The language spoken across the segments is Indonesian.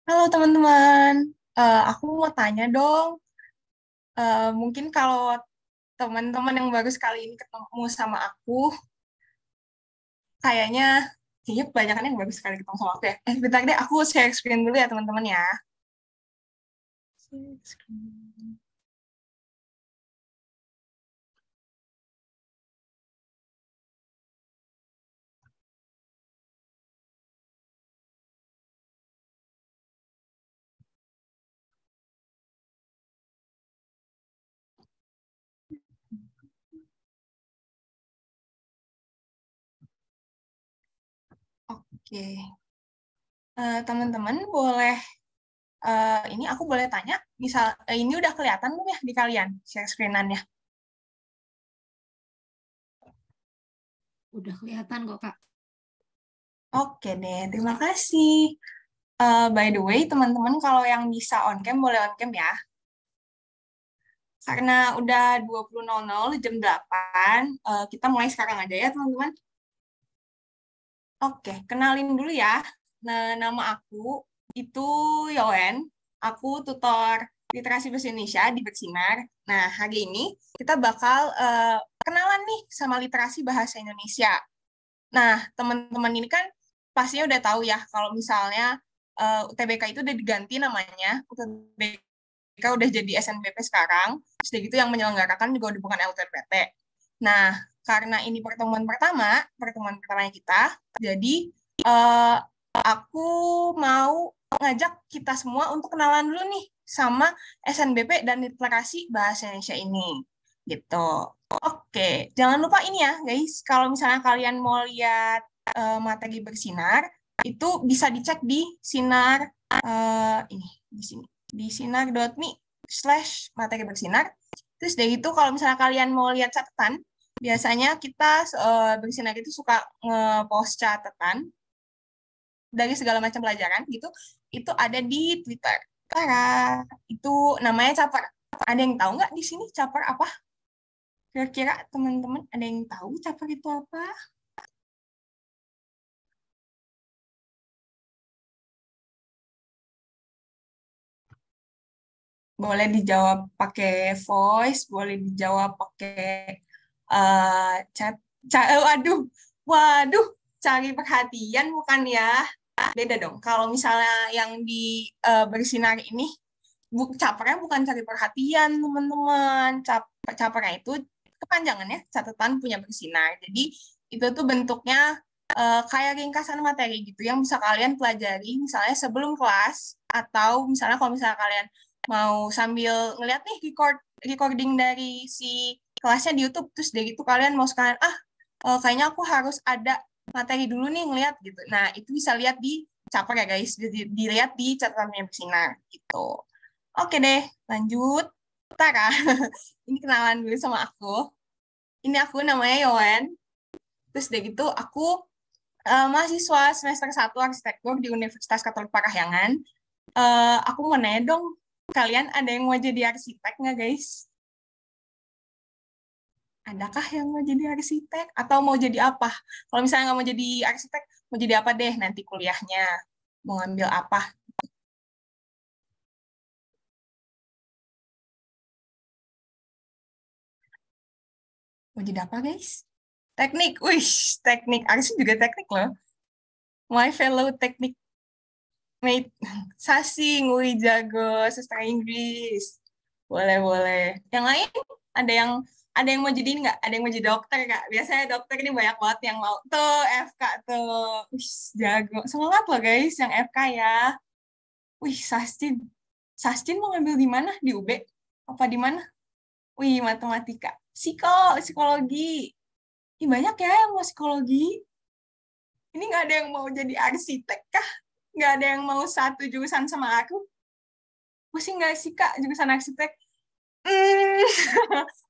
Halo teman-teman. Aku mau tanya dong. Mungkin kalau teman-teman yang baru sekali ini ketemu sama aku, kayaknya kayaknya kebanyakan yang baru sekali ketemu sama aku ya. Bentar deh, aku share screen dulu ya teman-teman ya. Share screen. Oke. Teman-teman boleh, ini aku boleh tanya, misal ini udah kelihatan belum ya di kalian share screen-annya? Udah kelihatan kok, Kak. Oke deh, terima kasih. By the way, teman-teman kalau yang bisa on cam boleh on cam ya. Karena udah 20.00 jam 8, kita mulai sekarang aja ya, teman-teman. Oke, kenalin dulu ya. Nah, nama aku itu Yowen. Aku tutor literasi bahasa Indonesia di Bersinar. Nah, hari ini kita bakal kenalan nih sama literasi bahasa Indonesia. Nah, teman-teman ini kan pastinya udah tahu ya kalau misalnya UTBK itu udah diganti namanya. UTBK udah jadi SNBP sekarang. Terus udah gitu yang menyelenggarakan juga udah bukan LTPT. Nah, karena ini pertemuan pertamanya kita, jadi eh, aku mau ngajak kita semua untuk kenalan dulu nih sama SNBP dan literasi bahasa Indonesia ini. Gitu. Oke, jangan lupa ini ya, guys. Kalau misalnya kalian mau lihat materi bersinar, itu bisa dicek di sinar ini di sini di sinar.me/materi bersinar. Terus dari itu kalau misalnya kalian mau lihat catatan, biasanya kita bersinar itu suka nge-post catatan dari segala macam pelajaran gitu. Itu ada di Twitter. Tara, itu namanya caper. Ada yang tahu nggak di sini caper apa? Kira-kira teman-teman ada yang tahu caper itu apa? Boleh dijawab pakai voice, boleh dijawab pakai chat. Waduh, waduh, cari perhatian bukan ya? Beda dong. Kalau misalnya yang di bersinar ini, capernya bukan cari perhatian, teman-teman. Capernya itu kepanjangannya catatan punya bersinar. Jadi itu tuh bentuknya kayak ringkasan materi gitu yang bisa kalian pelajari misalnya sebelum kelas atau misalnya kalau misalnya kalian mau sambil ngeliat nih recording dari si kelasnya di YouTube terus dari itu kalian mau sekalian kayaknya aku harus ada materi dulu nih ngeliat gitu. Nah, itu bisa lihat di caper ya guys, dilihat di catatan yang bersinar gitu. Oke deh, lanjut. Tara, ini kenalan dulu sama aku. Ini aku namanya Yowen. Terus dari gitu aku mahasiswa semester 1 arsitektur di Universitas Katolik Parahyangan. Aku mau nanya dong, kalian ada yang mau jadi arsitek nggak guys? Adakah yang mau jadi arsitek? Atau mau jadi apa? Kalau misalnya nggak mau jadi arsitek, mau jadi apa deh nanti kuliahnya? Mau ngambil apa? Mau jadi apa guys? Teknik, wih, teknik. Arsi juga teknik loh. My fellow teknik mate. Sasing, wih jago, sastra Inggris. Boleh, boleh. Yang lain ada yang mau jadi ini nggak? Ada yang mau jadi dokter kak? Biasanya dokter ini banyak banget yang mau tuh FK tuh. Wih, jago. Semangat loh guys yang FK ya. Wih, Sastin. Sastin mau ngambil di mana? Di UB? Apa di mana? Wih, matematika. Psikologi. Ih, banyak ya yang mau psikologi. Ini nggak ada yang mau jadi arsitek kah? Nggak ada yang mau satu jurusan sama aku? Pusing nggak sih, Kak, jurusan arsitek? Hmm,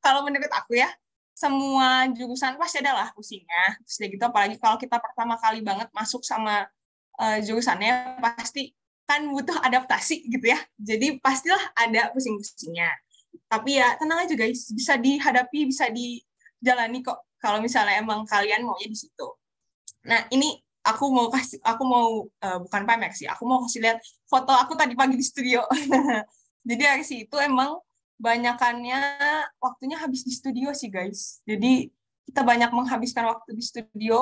kalau menurut aku ya, semua jurusan pasti adalah pusingnya. Terus udah gitu, apalagi kalau kita pertama kali banget masuk sama jurusannya, pasti kan butuh adaptasi gitu ya. Jadi pastilah ada pusing-pusingnya. Tapi ya tenang aja guys, bisa dihadapi, bisa dijalani kok. Kalau misalnya emang kalian maunya di situ. Nah ini aku mau bukan pamer sih, aku mau kasih lihat foto aku tadi pagi di studio. Jadi hari itu emang banyakannya waktunya habis di studio sih guys. Jadi kita banyak menghabiskan waktu di studio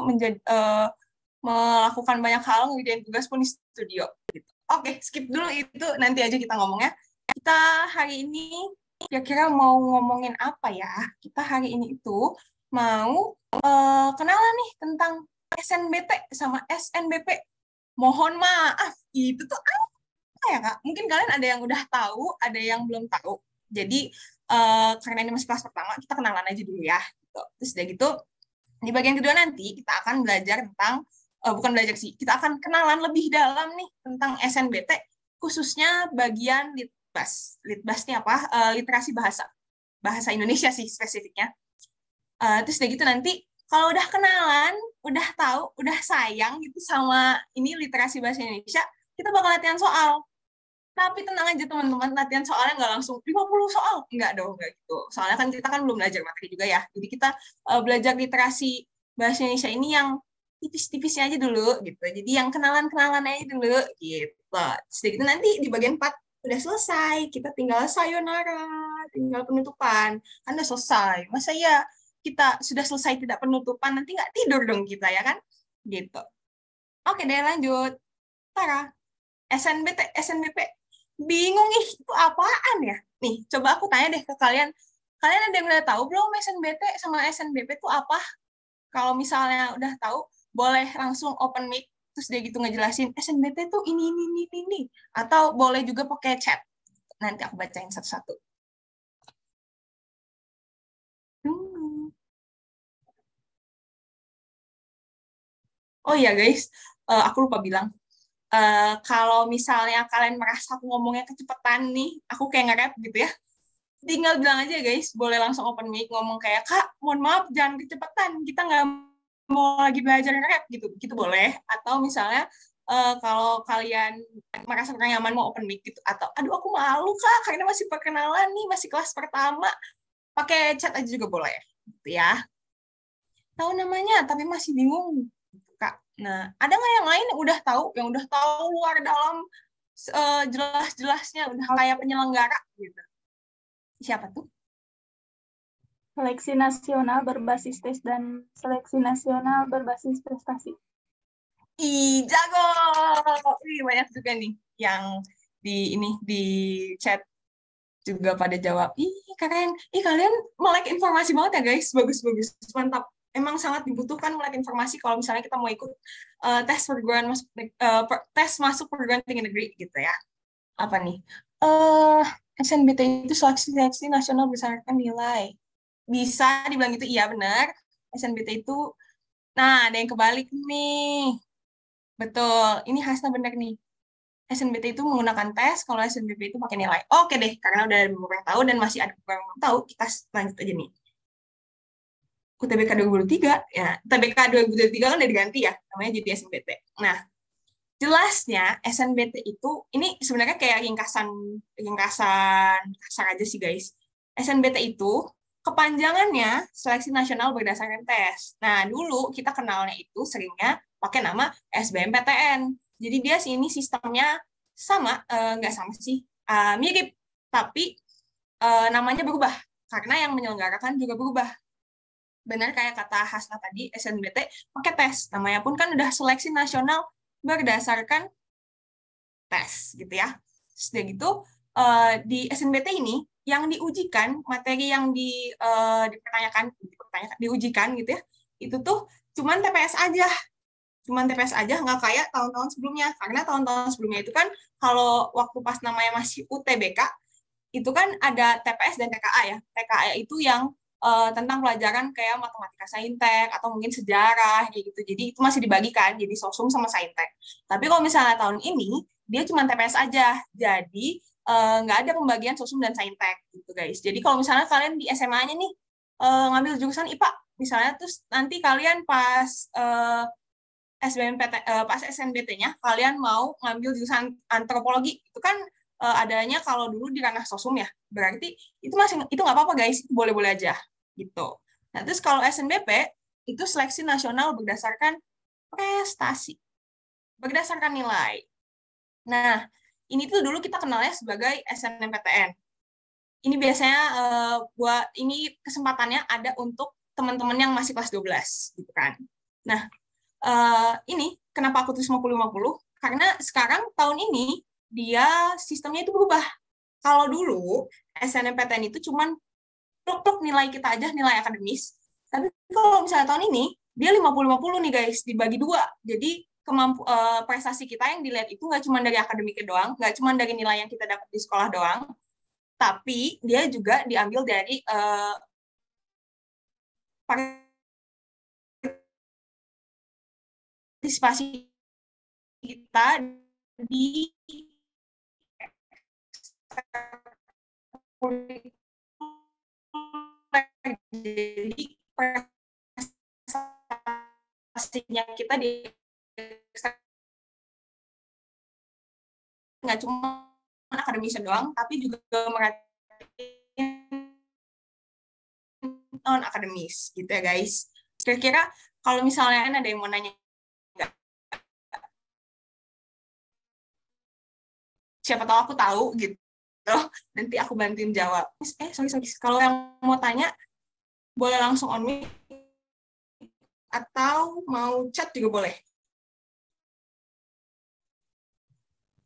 melakukan banyak hal, ngerjain tugas pun di studio. Oke, skip dulu itu, nanti aja kita ngomongnya. Kita hari ini kira-kira mau ngomongin apa ya? Kita hari ini itu mau kenalan nih tentang SNBT sama SNBP. Mohon maaf, itu tuh apa ya, Kak? Mungkin kalian ada yang udah tahu, ada yang belum tahu. Jadi, karena ini masih kelas pertama, kita kenalan aja dulu ya. Gitu. Terus udah gitu, di bagian kedua nanti kita akan belajar tentang, bukan belajar sih, kita akan kenalan lebih dalam nih tentang SNBT, khususnya bagian Litbas. Litbas ini apa? Literasi bahasa. Bahasa Indonesia sih spesifiknya. Terus udah gitu nanti, kalau udah kenalan, udah tahu, udah sayang gitu sama ini literasi bahasa Indonesia, kita bakal latihan soal. Tapi tenang aja teman-teman, latihan soalnya nggak langsung 50 soal. Enggak dong, nggak gitu. Soalnya kan kita kan belum belajar materi juga ya. Jadi kita belajar literasi bahasa Indonesia ini yang tipis-tipisnya aja dulu gitu. Jadi yang kenalan-kenalan aja dulu gitu. Sedikit itu nanti di bagian 4 udah selesai. Kita tinggal sayonara, tinggal penutupan. Kan udah selesai. Masa ya kita sudah selesai tidak penutupan, nanti nggak tidur dong kita ya kan? Gitu. Oke deh lanjut. Tara, SNBT, SNBP. Bingung ih, itu apaan ya? Nih, coba aku tanya deh ke kalian. Kalian ada yang udah tahu belum SNBT sama SNBP itu apa? Kalau misalnya udah tahu, boleh langsung open mic, terus dia gitu ngejelasin, SNBT itu ini. Atau boleh juga pakai chat. Nanti aku bacain satu-satu. Oh iya guys, aku lupa bilang. Kalau misalnya kalian merasa aku ngomongnya kecepatan nih, aku kayak nge-rap gitu ya, tinggal bilang aja guys, boleh langsung open mic ngomong kayak, Kak, mohon maaf jangan kecepatan, kita nggak mau lagi belajar nge-rap gitu, gitu boleh. Atau misalnya kalau kalian merasa kurang nyaman mau open mic gitu, atau aduh aku malu Kak karena masih perkenalan nih, masih kelas pertama, pakai chat aja juga boleh gitu ya. Tahu namanya tapi masih bingung gitu, Kak. Nah, ada nggak yang lain yang udah tahu luar dalam jelas-jelasnya, udah kayak penyelenggara gitu? Siapa tuh? Seleksi nasional berbasis tes dan seleksi nasional berbasis prestasi. Ih, jago. Ih, banyak juga nih yang di chat juga pada jawab. Ih, keren. Ih, kalian melek informasi banget ya, guys. Bagus-bagus. Mantap. Emang sangat dibutuhkan melek informasi kalau misalnya kita mau ikut tes perguruan masuk tes masuk perguruan tinggi negeri gitu ya. Apa nih? SNBT itu seleksi nasional berdasarkan nilai. Bisa dibilang gitu, iya benar. SNBT itu, nah ada yang kebalik nih. Betul, ini Hasna benar nih. SNBT itu menggunakan tes, kalau SNBP itu pakai nilai. Oke deh, karena udah ada beberapa yang tahu dan masih ada beberapa yang belum tahu, kita lanjut aja nih. UTBK 2023, ya, UTBK 2023 kan udah diganti ya, namanya jadi SNBT. Nah, jelasnya SNBT itu, ini sebenarnya kayak ringkasan kasar aja sih guys. SNBT itu kepanjangannya Seleksi Nasional Berdasarkan Tes. Nah, dulu kita kenalnya itu seringnya pakai nama SBMPTN. Jadi dia ini sistemnya sama, nggak sama sih, mirip, tapi namanya berubah karena yang menyelenggarakan juga berubah. Benar kayak kata Hasna tadi, SNBT pakai tes. Namanya pun kan udah Seleksi Nasional Berdasarkan Tes, gitu ya. Sudah gitu, di SNBT ini yang diujikan, materi yang diujikan gitu ya, itu tuh cuman TPS aja. Cuman TPS aja, nggak kayak tahun-tahun sebelumnya. Karena tahun-tahun sebelumnya itu kan, kalau waktu pas namanya masih UTBK, itu kan ada TPS dan TKA ya. TKA itu yang tentang pelajaran kayak matematika saintek, atau mungkin sejarah, kayak gitu. Jadi itu masih dibagikan, jadi sosum sama saintek. Tapi kalau misalnya tahun ini, dia cuma TPS aja. Jadi nggak ada pembagian sosum dan saintek, gitu guys. Jadi kalau misalnya kalian di SMA-nya nih, ngambil jurusan IPA, misalnya, terus nanti kalian pas pas SNBT-nya kalian mau ngambil jurusan antropologi, itu kan adanya kalau dulu di ranah sosum ya, berarti itu nggak apa-apa guys, itu boleh-boleh aja gitu. Nah terus kalau SNBP itu seleksi nasional berdasarkan prestasi berdasarkan nilai. Nah, ini tuh dulu kita kenalnya sebagai SNMPTN. Ini biasanya buat ini kesempatannya ada untuk teman-teman yang masih kelas 12 gitu kan. Nah, ini kenapa aku tulis 50-50? Karena sekarang tahun ini dia sistemnya itu berubah. Kalau dulu SNMPTN itu cuman pluk-pluk nilai kita aja, nilai akademis. Tapi kalau misalnya tahun ini dia 50-50 nih guys, dibagi dua. Jadi prestasi kita yang dilihat itu nggak cuma dari akademiknya doang, nggak cuma dari nilai yang kita dapat di sekolah doang, tapi dia juga diambil dari partisipasi kita di jadi prestasinya kita di nggak cuma akademis doang, tapi juga merhatiin non akademis gitu ya guys. Kira-kira kalau misalnya ada yang mau nanya, siapa tahu aku tahu gitu, nanti aku bantuin jawab. Sorry. Kalau yang mau tanya boleh langsung on mic atau mau chat juga boleh.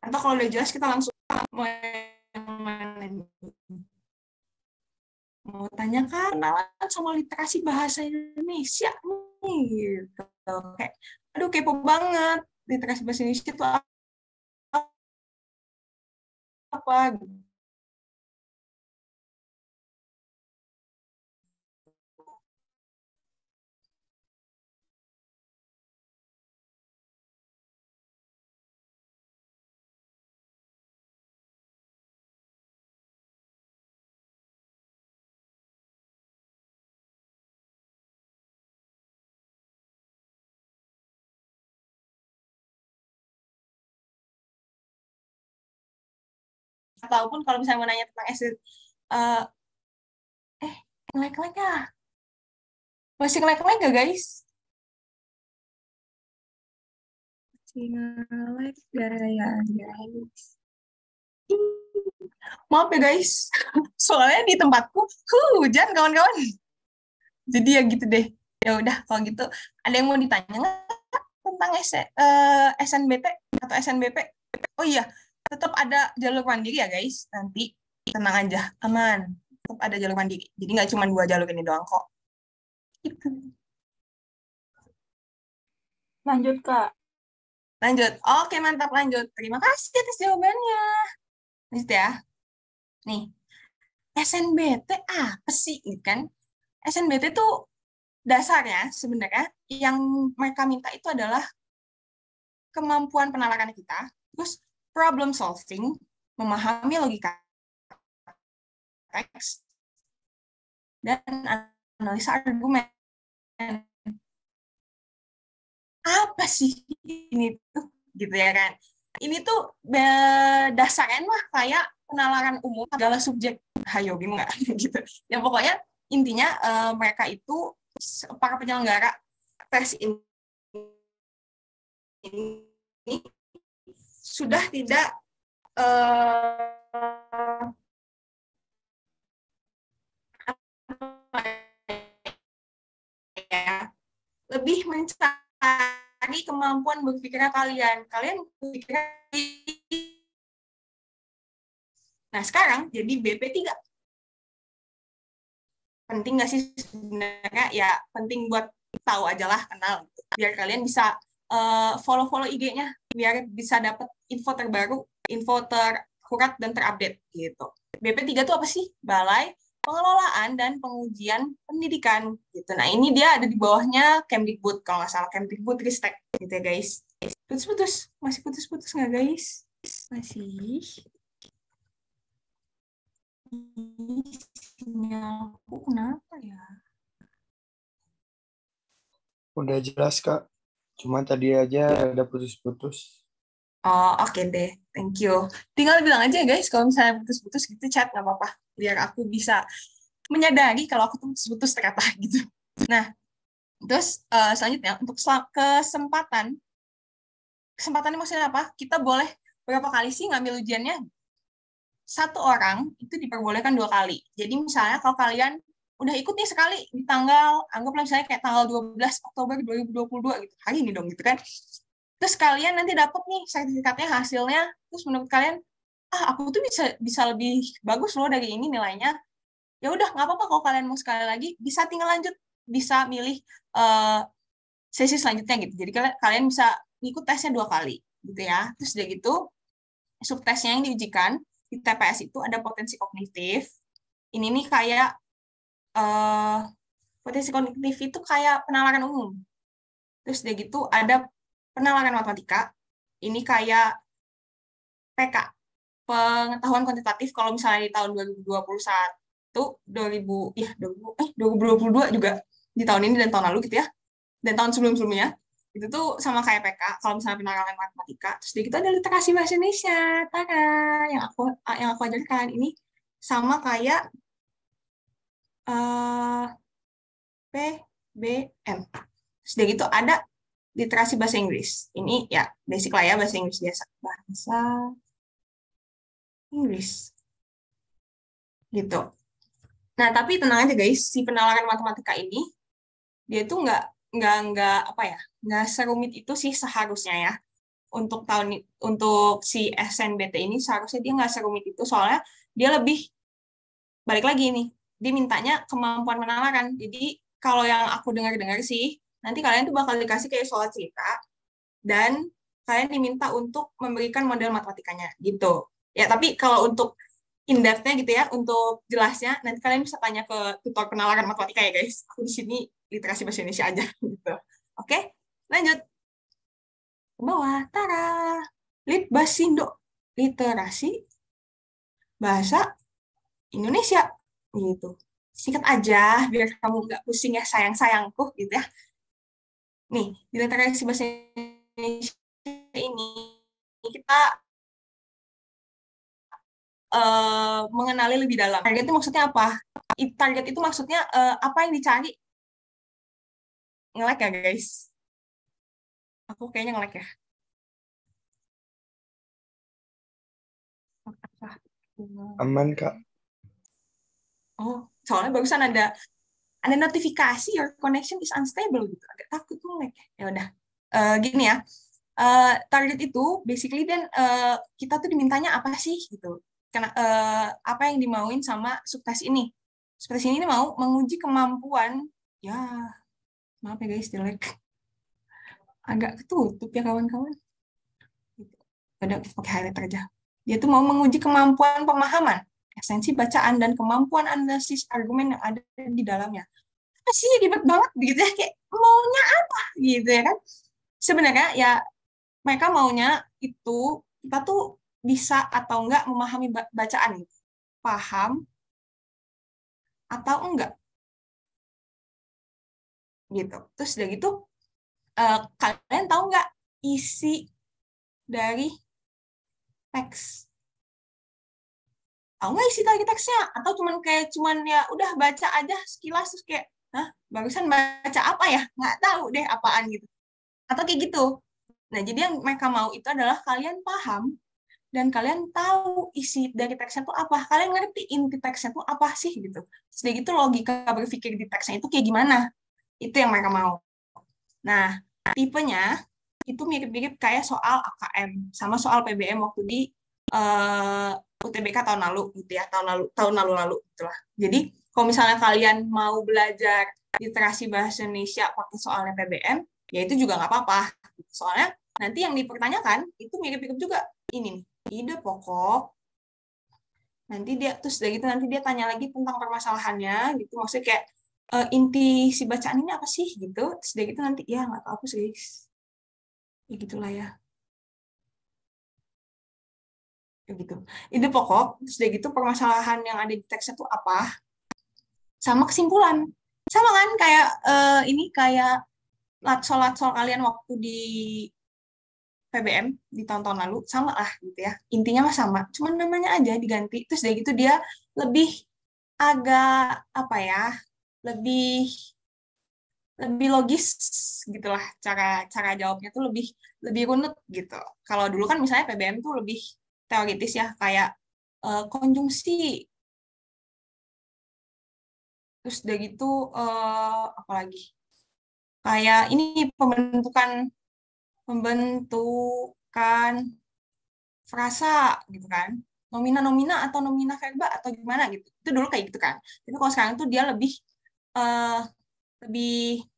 Atau kalau udah jelas kita langsung mau tanya kan kenalan sama literasi bahasa Indonesia nih gitu. Kayak aduh kepo banget literasi bahasa Indonesia itu apa gitu. Ataupun kalau misalnya mau nanya tentang nge-lag ya. Masih nge-lag gak guys? Masih nge-lag guys. Maaf ya guys, soalnya di tempatku hujan kawan-kawan. Jadi ya gitu deh. Ya udah kalau gitu ada yang mau ditanya nggak tentang SNBT atau SNBP? Oh iya, tetap ada jalur mandiri ya guys. Nanti tenang aja, aman. Tetap ada jalur mandiri. Jadi nggak cuma 2 jalur ini doang kok. Gitu. Lanjut, Kak. Lanjut. Oke, mantap lanjut. Terima kasih atas jawabannya. Lanjut ya. Nih, SNBT apa sih? Ini kan SNBT tuh dasarnya sebenarnya yang mereka minta itu adalah kemampuan penalaran kita, terus problem solving, memahami logika teks, dan analisa argumen. Apa sih ini tuh? Gitu ya kan? Ini tuh dasarnya mah kayak penalaran umum segala subjek. Hayo, bingung nggak? Gitu. Ya pokoknya intinya mereka itu para penyelenggara tes ini sudah tidak lebih mencari kemampuan berpikirnya kalian. Kalian berpikir. Nah, sekarang jadi BP3. Penting nggak sih sebenarnya? Ya, penting buat tahu aja lah, kenal. Biar kalian bisa follow-follow IG-nya. Biar bisa dapat info terbaru, info terakurat dan terupdate gitu. BP3 itu apa sih? Balai Pengelolaan dan Pengujian Pendidikan gitu. Nah, ini dia ada di bawahnya Kemdikbud, kalau nggak salah Kemdikbud Ristek gitu ya guys. Putus-putus, masih putus-putus nggak guys? Masih. Sinyalku kenapa ya? Udah jelas, Kak. Cuma tadi aja ada putus-putus. Oh, oke deh. Thank you. Tinggal bilang aja guys, kalau misalnya putus-putus gitu chat, nggak apa-apa. Biar aku bisa menyadari kalau aku tuh putus-putus ternyata gitu. Nah, Terus selanjutnya untuk kesempatan kesempatannya maksudnya apa? Kita boleh berapa kali sih ngambil ujiannya? Satu orang itu diperbolehkan 2 kali. Jadi misalnya kalau kalian udah ikut nih sekali di tanggal, anggaplah misalnya kayak tanggal 12 Oktober 2022 gitu, hari ini dong gitu kan. Terus kalian nanti dapat nih sertifikatnya, hasilnya, terus menurut kalian, aku tuh bisa bisa lebih bagus loh dari ini nilainya. Ya udah nggak apa-apa kalau kalian mau sekali lagi, bisa tinggal lanjut, bisa milih eh, sesi selanjutnya gitu. Jadi kalian bisa ngikut tesnya 2 kali gitu ya. Terus udah gitu, subtesnya yang diujikan di TPS itu ada potensi kognitif. Ini nih kayak eh, potensi kognitif itu kayak penalaran umum. Terus udah gitu ada penalaran matematika. Ini kayak PK, pengetahuan kuantitatif kalau misalnya di tahun 2021, 2022 juga di tahun ini dan tahun lalu gitu ya. Dan tahun sebelum-sebelumnya itu tuh sama kayak PK kalau misalnya penalaran matematika. Terus gitu ada literasi bahasa Indonesia, Tara, yang aku ajarkan ini sama kayak eh, PBM. Terus udah gitu ada literasi bahasa Inggris. Ini ya basic lah ya, bahasa Inggris biasa. Bahasa Inggris gitu. Nah, tapi tenang aja guys, si penalaran matematika ini dia tuh nggak apa ya, nggak serumit itu sih seharusnya ya. Untuk si SNBT ini seharusnya dia nggak serumit itu, soalnya dia lebih balik lagi nih, dia mintanya kemampuan penalaran. Jadi kalau yang aku dengar-dengar sih, nanti kalian tuh bakal dikasih kayak soal cerita dan kalian diminta untuk memberikan model matematikanya gitu. Ya, tapi kalau untuk in-depth-nya gitu ya, untuk jelasnya, nanti kalian bisa tanya ke tutor penalaran matematika ya guys. Aku di sini literasi bahasa Indonesia aja gitu. Oke, lanjut. Ke bawah, Tara. Litbasindo, literasi bahasa Indonesia gitu. Singkat aja, biar kamu nggak pusing ya sayang-sayangku gitu ya. Nih, di literasi bahasa Indonesia ini kita mengenali lebih dalam. Target itu maksudnya apa? Target itu maksudnya apa yang dicari. Nge-lag ya guys? Aku kayaknya nge-lag ya. Aman, Kak. Oh, soalnya barusan ada notifikasi your connection is unstable gitu. Agak takut tuh nge-lag. Ya udah. Gini ya. Target itu basically dan kita tuh dimintanya apa sih gitu. Karena apa yang dimauin sama subtes ini. Subtes ini mau menguji kemampuan, ya maaf ya guys, jelek. Agak ketutup ya kawan-kawan. Udah pakai highlighter aja. Dia tuh mau menguji kemampuan pemahaman, esensi bacaan, dan kemampuan analisis argumen yang ada di dalamnya. Apa sih ribet banget gitu ya, kayak maunya apa gitu ya kan. Sebenarnya ya mereka maunya itu kita tuh bisa atau enggak memahami bacaan gitu. Paham atau enggak gitu. Terus udah gitu kalian tahu enggak isi dari teks? Tahu nggak isi dari teksnya? Atau cuman ya udah baca aja sekilas terus kayak, hah, barusan baca apa ya? Nggak tahu deh apaan gitu. Atau kayak gitu. Nah, jadi yang mereka mau itu adalah kalian paham dan kalian tahu isi dari teksnya itu apa. Kalian ngerti inti teksnya itu apa sih gitu. Sedikit itu logika berpikir di teksnya itu kayak gimana. Itu yang mereka mau. Nah, tipenya itu mirip-mirip kayak soal AKM sama soal PBM waktu di UTBK tahun lalu gitu ya, tahun lalu gitulah. Jadi kalau misalnya kalian mau belajar literasi bahasa Indonesia pakai soalnya PBM, ya itu juga nggak apa-apa. Soalnya nanti yang dipertanyakan itu mirip-mirip juga ini nih, ide pokok. Nanti dia terus dari itu nanti dia tanya lagi tentang permasalahannya gitu, maksudnya kayak inti si bacaan ini apa sih gitu. Terus dari itu nanti ya nggak tahu aku sih, ya gitulah ya. Kayak gitu. Ide pokok, terus udah gitu permasalahan yang ada di teksnya itu apa, sama kesimpulan. Sama kan kayak ini kayak latsol kalian waktu di PBM di tahun-tahun lalu, sama lah gitu ya. Intinya mah sama, cuman namanya aja diganti. Terus udah gitu dia lebih agak apa ya, lebih lebih logis gitulah, cara cara jawabnya tuh lebih lebih runut gitu. Kalau dulu kan misalnya PBM tuh lebih teoritis ya, kayak konjungsi, terus udah gitu apa lagi? Kayak ini pembentukan pembentukan frasa gitu kan. Nomina-nomina atau nomina verba atau gimana gitu. Itu dulu kayak gitu kan. Tapi kalau sekarang tuh dia lebih eh, lebih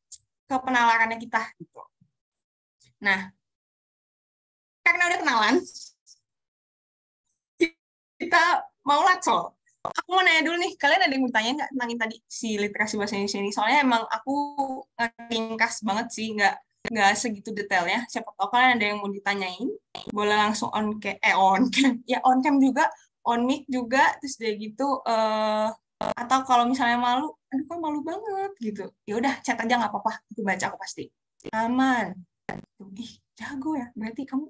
ke penalarannya kita gitu. Nah, karena udah kenalan, kita mau lacol. Aku mau nanya dulu nih, kalian ada yang mau tanya nggak tentang yang tadi si literasi bahasa Indonesia ini? Soalnya emang aku ringkas banget sih, nggak segitu detailnya. Siapa tahu kalian ada yang mau ditanyain, boleh langsung on cam, ya on cam juga, on mic juga, terus dia gitu. Atau kalau misalnya malu, aduh kok malu banget gitu. Ya udah, chat aja nggak apa-apa, aku baca aku pasti. Aman. Ih, jago ya. Berarti kamu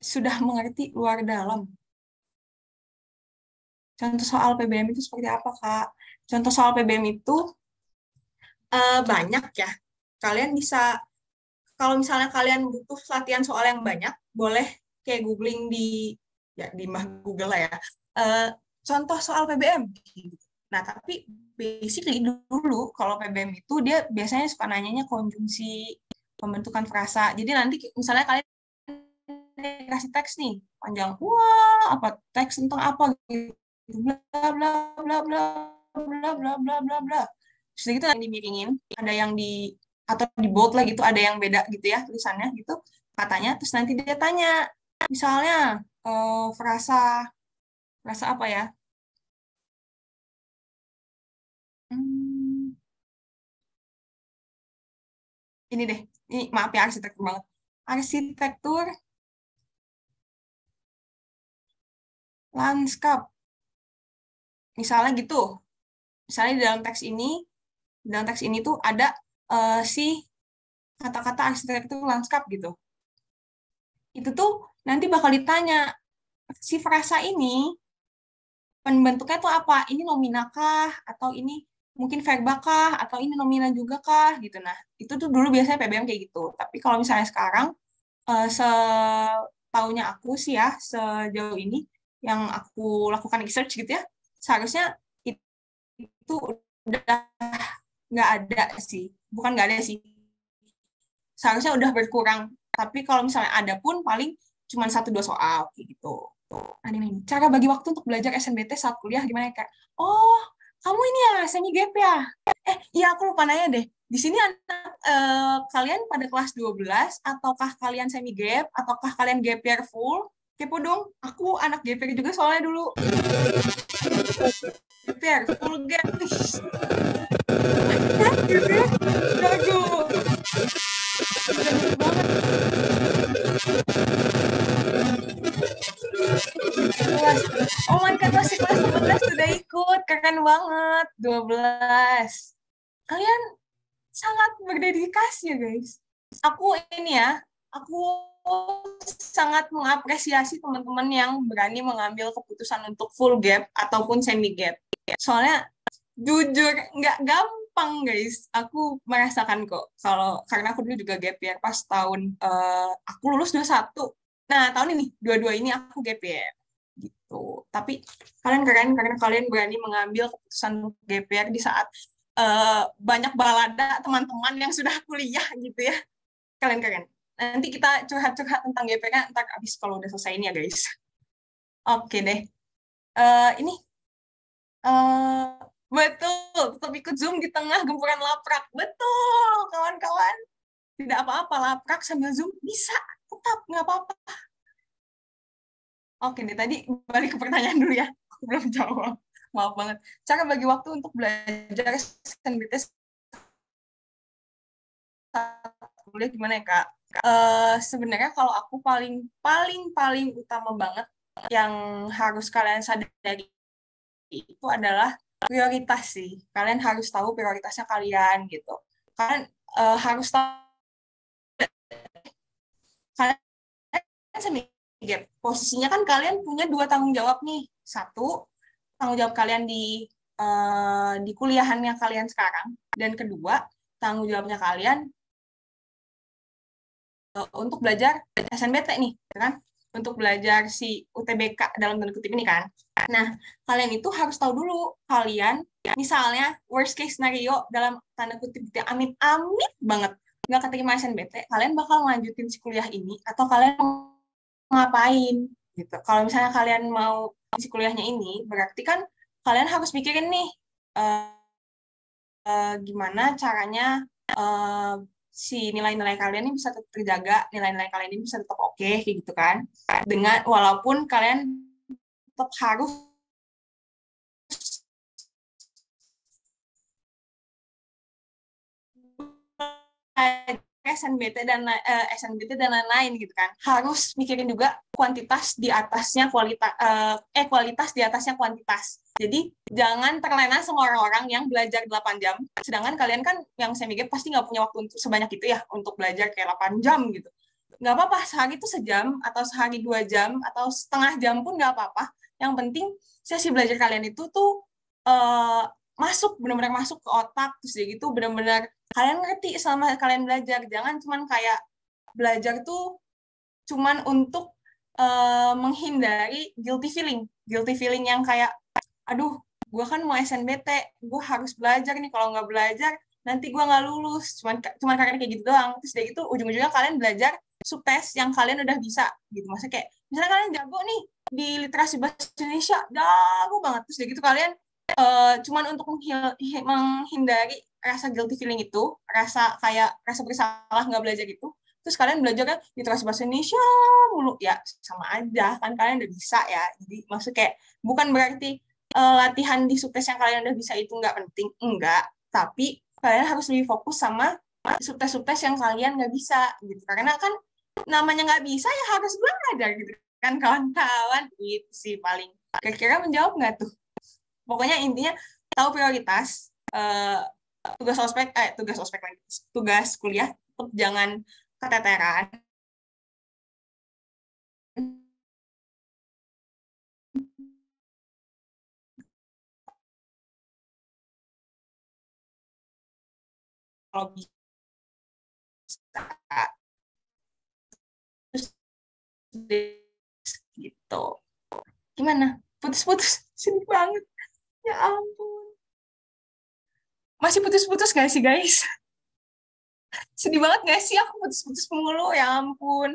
sudah mengerti luar dalam. Contoh soal PBM itu seperti apa, Kak? Contoh soal PBM itu banyak ya. Kalian bisa, kalau misalnya kalian butuh latihan soal yang banyak, boleh kayak googling di, ya di mah Google lah ya. Eh, contoh soal PBM. Nah, tapi basically dulu kalau PBM itu dia biasanya suka nanyanya konjungsi, pembentukan frasa. Jadi nanti misalnya kalian kasih teks nih panjang, wah apa teks tentang apa gitu, bla bla bla bla bla bla bla bla bla. Terus gitu yang dimiringin, ada yang di atau di bold lah gitu, ada yang beda gitu ya tulisannya gitu katanya. Terus nanti dia tanya, misalnya frasa frasa apa ya? Hmm, ini deh, ini maaf ya arsitektur banget. Arsitektur lanskap, misalnya gitu. Misalnya di dalam teks ini tuh ada si kata-kata arsitektur lanskap gitu. Itu tuh nanti bakal ditanya, si frasa ini pembentuknya tuh apa? Ini nomina kah? Atau ini mungkin verba kah? Atau ini nomina juga kah? Gitu. Nah, itu tuh dulu biasanya PBM kayak gitu. Tapi kalau misalnya sekarang, setaunya aku sih ya, sejauh ini, yang aku lakukan research gitu ya, seharusnya itu udah nggak ada sih. Bukan nggak ada sih. Seharusnya udah berkurang. Tapi kalau misalnya ada pun paling cuma satu dua soal kayak gitu. Ada ini. Cara bagi waktu untuk belajar SNBT saat kuliah gimana ya, Kak? Oh, kamu ini ya semi gap ya? Iya aku lupa nanya deh. Di sini anak kalian pada kelas 12 ataukah kalian semi gap ataukah kalian gap year full? Kepo dong. Aku anak gap year juga soalnya dulu. Gap year full gap. Gitu ya. Jago. Jago banget. Oh my God, masih kelas 12 sudah ikut. Keren banget. 12. Kalian sangat berdedikasi ya, guys. Aku ini ya, aku sangat mengapresiasi teman-teman yang berani mengambil keputusan untuk full gap ataupun semi gap. Soalnya jujur nggak gampang, guys. Aku merasakan kok kalau karena aku dulu juga gap year pas tahun aku lulus 21. Nah, tahun ini dua-dua ini aku gap year gitu. Tapi kalian keren karena kalian berani mengambil keputusan untuk gap year di saat banyak balada teman-teman yang sudah kuliah gitu ya. Kalian keren. Nanti kita curhat-curhat tentang GP-nya ntar abis kalau udah selesai ini ya guys. Oke deh. Ini betul, tetap ikut Zoom di tengah gempuran laprak. Betul, kawan-kawan. Tidak apa-apa, laprak sambil Zoom bisa. Tetap, nggak apa-apa. Oke deh, tadi balik ke pertanyaan dulu ya. Aku belum jawab. Maaf banget. Cara bagi waktu untuk belajar SNBT kuliah gimana ya, Kak? Sebenarnya kalau aku paling utama banget yang harus kalian sadari itu adalah prioritas sih. Kalian harus tahu prioritasnya kalian gitu. Kalian harus tahu kalian semi gap. Posisinya kan kalian punya dua tanggung jawab nih. Satu, tanggung jawab kalian di kuliahannya kalian sekarang, dan kedua, tanggung jawabnya kalian untuk belajar SNBT nih, gitu kan? Untuk belajar si UTBK dalam tanda kutip ini kan. Nah, kalian itu harus tahu dulu kalian, misalnya worst case scenario dalam tanda kutip gitu, amit-amit banget nggak keterima SNBT, kalian bakal lanjutin si kuliah ini atau kalian mau ngapain gitu. Kalau misalnya kalian mau si kuliahnya ini, berarti kan kalian harus mikirin nih eh, gimana caranya eh, si nilai-nilai kalian ini bisa tetap terjaga, nilai-nilai kalian ini bisa tetap oke, kayak gitu kan. Dengan walaupun kalian tetap harus SNBT dan lain-lain gitu kan. Harus mikirin juga kuantitas di atasnya kualitas kualitas di atasnya kuantitas. Jadi jangan terlena sama orang-orang yang belajar 8 jam, sedangkan kalian kan yang saya mikir pasti nggak punya waktu untuk sebanyak itu ya untuk belajar kayak 8 jam gitu. Nggak apa-apa, sehari itu sejam, atau sehari 2 jam, atau setengah jam pun nggak apa-apa. Yang penting sesi belajar kalian itu tuh uh, masuk, benar-benar masuk ke otak, terus jadi gitu benar-benar kalian ngerti selama kalian belajar. Jangan cuman kayak belajar tuh cuman untuk menghindari guilty feeling yang kayak, aduh, gue kan mau SNBT, gue harus belajar nih, kalau nggak belajar nanti gue nggak lulus, cuman karena kayak gitu doang. Terus dari itu ujung-ujungnya kalian belajar subtes yang kalian udah bisa gitu. Maksudnya kayak misalnya kalian jago nih di literasi bahasa Indonesia, jago banget, terus dari gitu kalian cuman untuk menghindari rasa guilty feeling itu, rasa bersalah nggak belajar itu, terus kalian belajarnya literasi bahasa Indonesia mulu, ya sama aja kan kalian udah bisa ya. Jadi maksud kayak bukan berarti latihan di subtes yang kalian udah bisa itu nggak penting, enggak, tapi kalian harus lebih fokus sama subtes-subtes yang kalian nggak bisa gitu, karena kan namanya nggak bisa ya harus belajar gitu kan kawan-kawan. Itu sih paling kira-kira menjawab nggak tuh. Pokoknya intinya tahu prioritas, tugas kuliah, tetap jangan keteteran. Kalau bisa terus gitu. Gimana? Putus-putus, sedih banget. Ya ampun. Masih putus-putus gak sih guys? Sedih banget gak sih aku putus-putus mulu, ya ampun.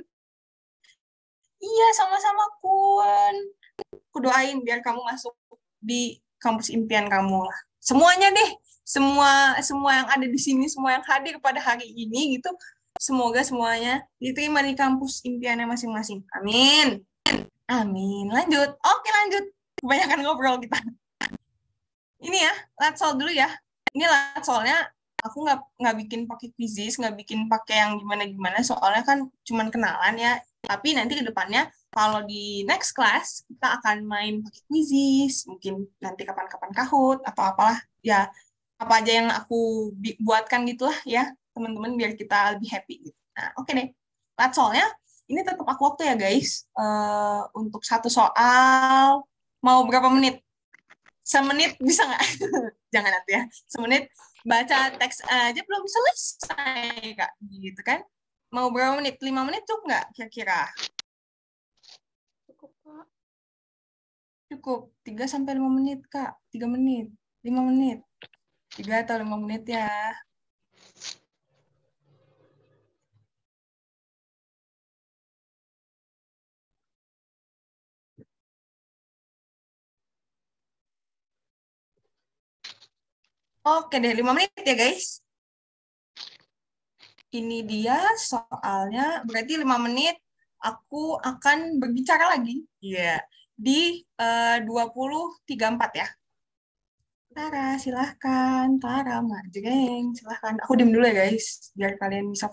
Iya, sama-sama Kun. Aku doain biar kamu masuk di kampus impian kamu lah. Semuanya deh, semua semua yang ada di sini, semua yang hadir pada hari ini gitu, semoga semuanya diterima di kampus impiannya masing-masing. Amin. Amin. Lanjut. Oke, lanjut. Kebanyakan ngobrol kita. Ini ya, latsol dulu ya. Ini latsolnya aku nggak bikin pakai quizzes, nggak bikin pakai yang gimana-gimana, soalnya kan cuman kenalan ya. Tapi nanti ke depannya kalau di next class kita akan main pakai quizzes, mungkin nanti kapan-kapan Kahoot atau apalah ya, apa aja yang aku buatkan gitulah ya teman-teman, biar kita lebih happy gitu. Nah, oke deh. Latsolnya ini tetap aku waktu ya guys. Untuk satu soal mau berapa menit? Semenit bisa nggak? Jangan nanti ya. Semenit baca teks aja belum selesai Kak. Gitu kan. Mau berapa menit? 5 menit cukup nggak kira-kira? Cukup, Kak. Cukup. 3 sampai 5 menit Kak. 3 menit. 5 menit. 3 atau 5 menit ya. Oke deh, 5 menit ya guys. Ini dia soalnya, berarti 5 menit aku akan berbicara lagi. Iya. Yeah. Di 20.34 ya. Tara, silahkan. Tara, Majeng, silahkan. Aku diem dulu ya guys, biar kalian bisa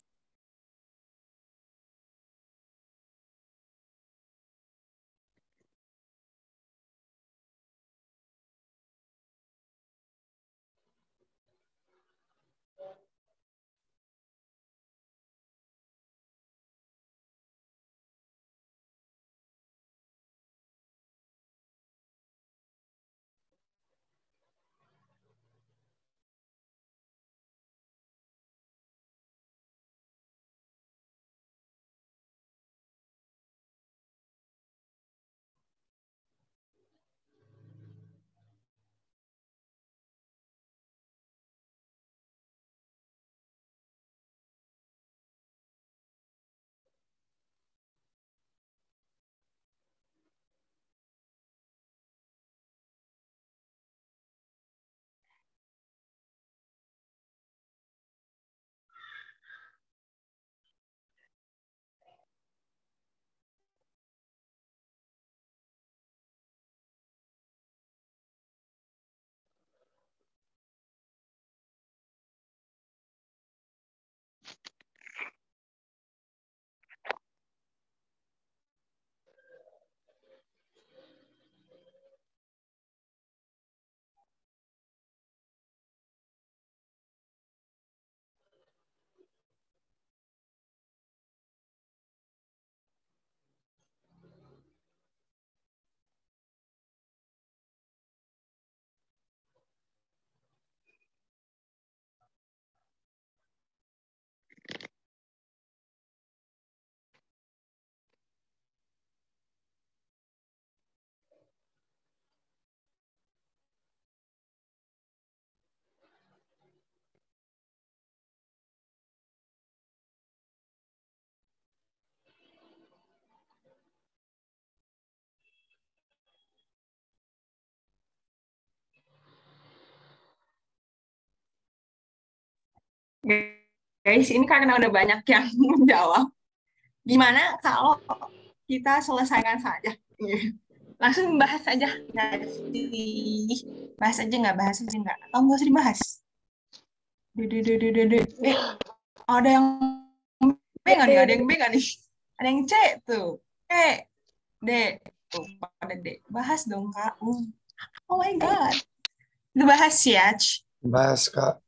Guys, ini karena udah banyak yang menjawab. Gimana kalau kita selesaikan saja? Langsung bahas aja. Nggak sih? Bahas aja nggak? Bahas aja nggak? Atau nggak usah dibahas? Ada yang B nggak nih? Ada yang B nggak nih? Ada yang C tuh. D. Tuh, pada D. Bahas dong, Kak. Oh my God. Itu bahas ya. Bahas, Kak.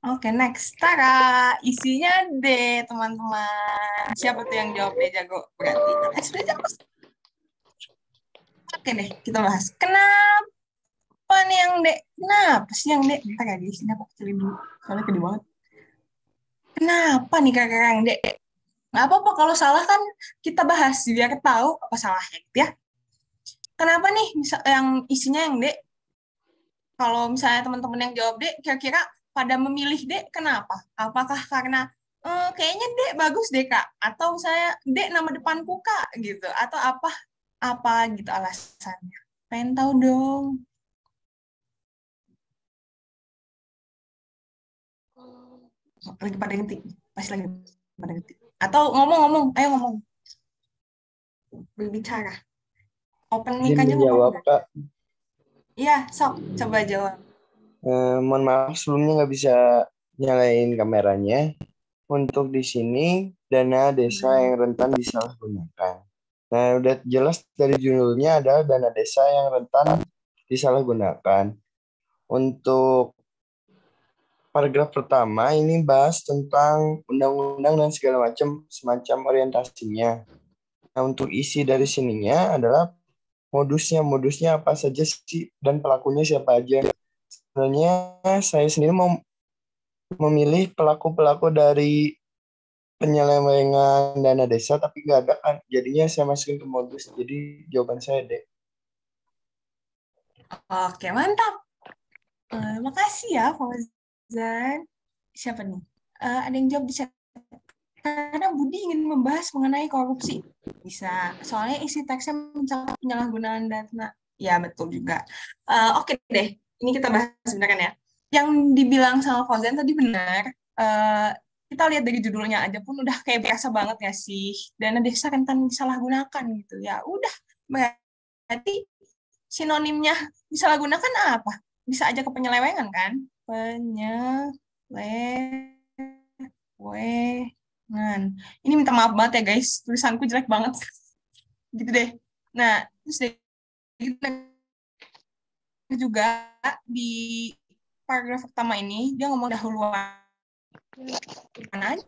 Oke, next. Tara, isinya D, teman-teman. Siapa tuh yang jawab D jago? Berarti Alex udah jago. Oke deh, kita bahas. Kenapa nih yang D? Kenapa sih yang D? Bentar ya, guys. Ini aku kecilin dulu. Soalnya gede banget. Kenapa nih kakak yang D? Nggak apa-apa, kalau salah kan kita bahas. Biar tahu apa salahnya gitu ya. Kenapa nih yang isinya yang D? Kalau misalnya teman-teman yang jawab D, kira-kira pada memilih D, kenapa? Apakah karena kayaknya D bagus deh Kak, atau misalnya D nama depanku Kak gitu, atau apa gitu alasannya? Pengen tahu dong. Lagi pada ngetik, pasti lagi pada ngetik. Atau ngomong-ngomong, ayo ngomong, berbicara. Open mic Izin aja nggak menjawab, apa-apa. Kak. Iya, sok, coba jawab. Mohon maaf sebelumnya nggak bisa nyalain kameranya. Untuk di sini, dana desa yang rentan disalahgunakan. Nah, udah jelas dari judulnya adalah dana desa yang rentan disalahgunakan. Untuk paragraf pertama ini bahas tentang undang-undang dan segala macam semacam orientasinya. Nah, untuk isi dari sininya adalah modusnya apa saja sih dan pelakunya siapa aja. Sebenarnya saya sendiri mau memilih pelaku-pelaku dari penyelewengan dana desa tapi nggak ada kan. Jadinya saya masukin ke modus. Jadi jawaban saya D. Oke, mantap. Makasih ya, Fauzan. Siapa nih? Ada yang jawab di chat. Karena Budi ingin membahas mengenai korupsi. Bisa. Soalnya isi teksnya mencakup penyalahgunaan dana. Ya, betul juga. Oke deh. Ini kita bahas sebenarnya ya. Yang dibilang sama Fauzan tadi benar. Eh, kita lihat dari judulnya aja pun udah kayak biasa banget ya sih. Dana desa rentan disalahgunakan gitu. Ya udah. Berarti sinonimnya disalahgunakan apa? Bisa aja ke penyelewengan kan? Penyelewengan. Ini minta maaf banget ya guys, tulisanku jelek banget. Gitu deh. Nah, terus deh, gitu juga di paragraf pertama ini dia ngomong dahuluan aja.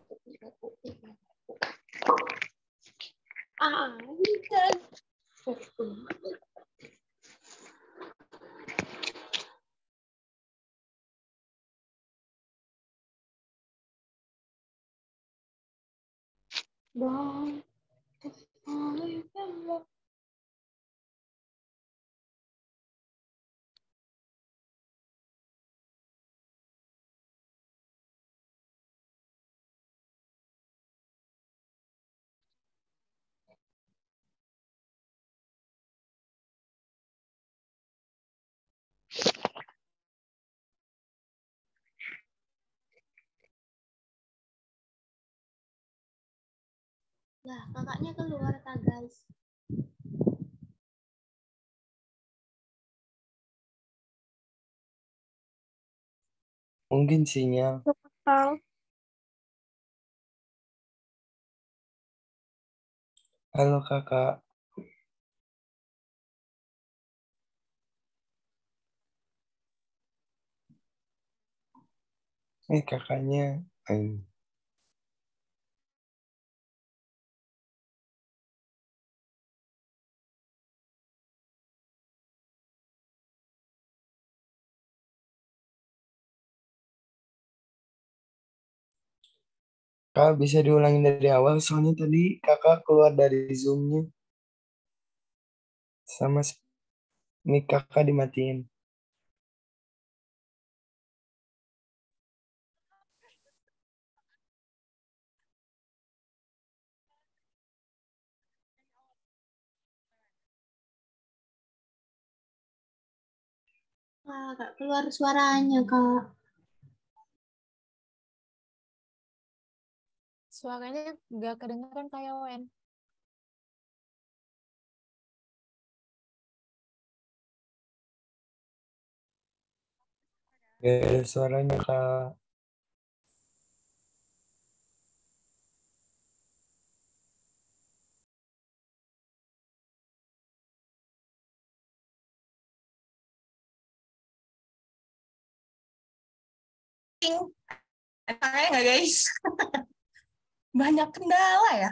Lah, kakaknya keluar tak guys? Mungkin sinyal. Halo kakak. Kakaknya. Kak, bisa diulangin dari awal, soalnya tadi kakak keluar dari Zoom-nya. Sama mic kakak dimatiin. Kak, keluar suaranya, Kak. Suaranya nggak kedengaran Kak Yawen. Gak ada suaranya, Kak. Enaknya nggak guys? Banyak kendala ya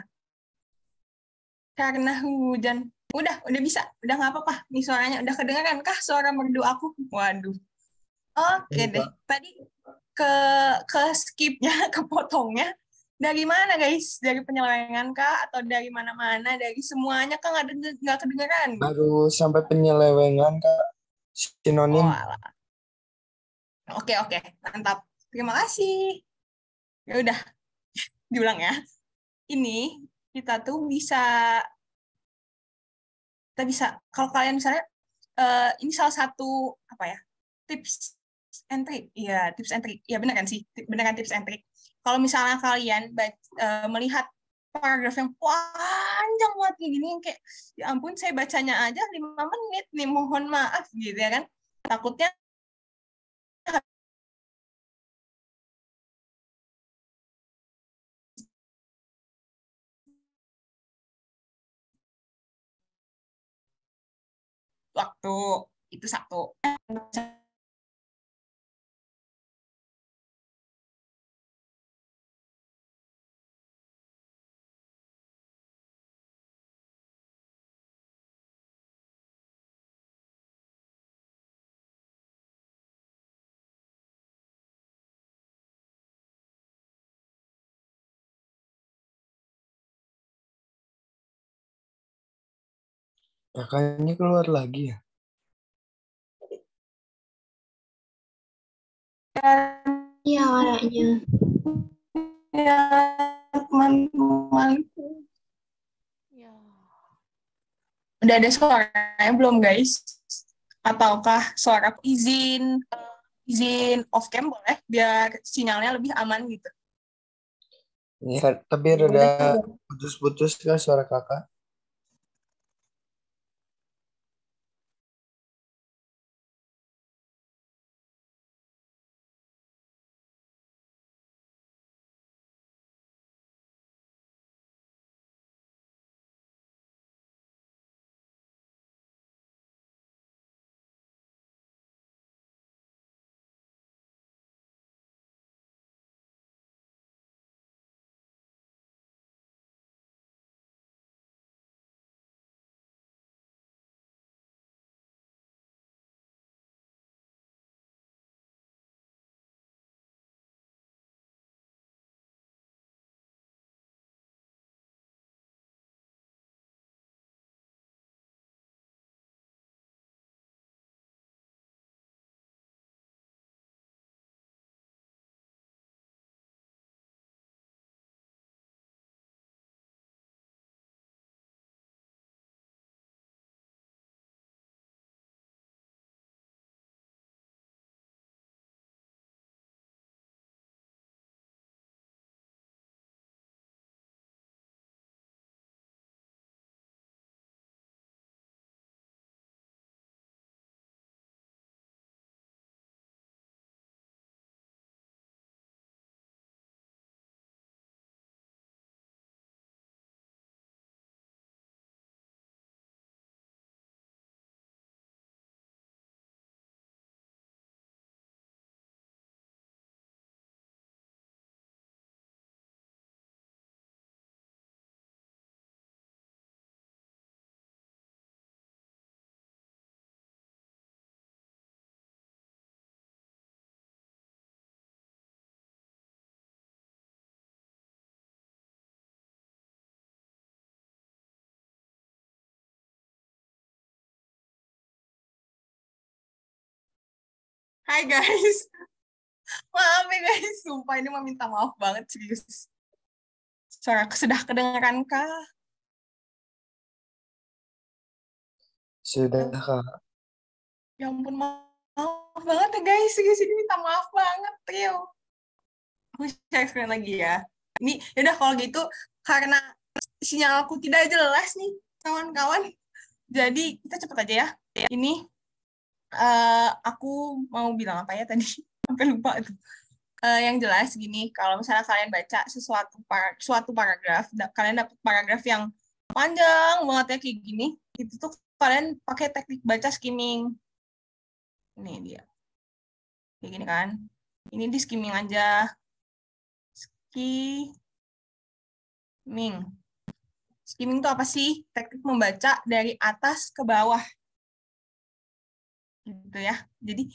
karena hujan. Udah bisa, udah nggak apa-apa. Nih suaranya udah kedengaran kah suara merdu aku? Waduh. Oke Iya, deh. Kak. Tadi ke ke skipnya, kepotongnya. Dari mana guys? Dari penyelewengan kah atau dari mana-mana? Dari semuanya kah nggak kedengeran? Baru sampai penyelewengan, Kak. Oh, Sinonim. alah. Oke, oke. Mantap. Terima kasih. Ya udah, diulang ya. Ini kita tuh kita bisa kalau kalian misalnya ini salah satu apa ya? Tips and trick. Iya, tips and trick. Iya, benar kan sih? Benar kan tips and trick. Kalau misalnya kalian melihat paragraf yang panjang banget kayak gini, yang kayak ya ampun saya bacanya aja 5 menit nih, mohon maaf gitu ya kan. Takutnya waktu itu satu. Kakaknya keluar lagi ya? Iya, kayaknya. Ya, teman-teman. Ya. Udah ada suaranya belum guys? Ataukah suara izin off cam boleh biar sinyalnya lebih aman gitu. Ya, tapi rada Boleh tuh. putus-putus kan suara kakak. Hai guys. Maaf ya guys, sumpah ini mau minta maaf banget serius. Suara sudah kedengeran kah? Sudah, Kak. Ya ampun, maaf banget ya guys. Serius ini minta maaf banget, Trio. Aku share screen lagi ya. Ini yaudah kalau gitu karena sinyalku tidak jelas nih kawan-kawan. Jadi kita cepet aja ya. Ini aku mau bilang apa ya tadi? Sampai lupa itu. Yang jelas gini, kalau misalnya kalian baca suatu paragraf, kalian dapat paragraf yang panjang banget ya kayak gini, itu tuh kalian pakai teknik baca skimming. Ini dia. Kayak gini kan. Ini di skimming aja. Skimming. Skimming itu apa sih? Teknik membaca dari atas ke bawah. Gitu ya. Jadi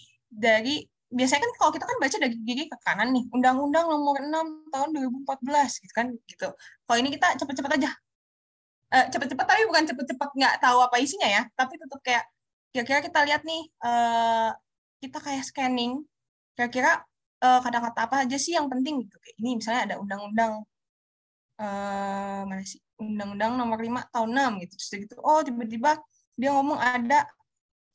biasanya kan kalau kita kan baca dari kiri ke kanan nih. Undang-Undang Nomor 6 tahun 2014 gitu kan gitu. Kalau ini kita cepet-cepet aja. Cepet-cepet tapi bukan cepet-cepet nggak tahu apa isinya ya, tapi tetap kayak kira-kira kita lihat nih kita kayak scanning kira-kira kata-kata apa aja sih yang penting gitu. Kayak ini misalnya ada undang-undang mana sih? Undang-Undang Nomor 5 tahun 6 gitu. Terus gitu. Oh, tiba-tiba dia ngomong ada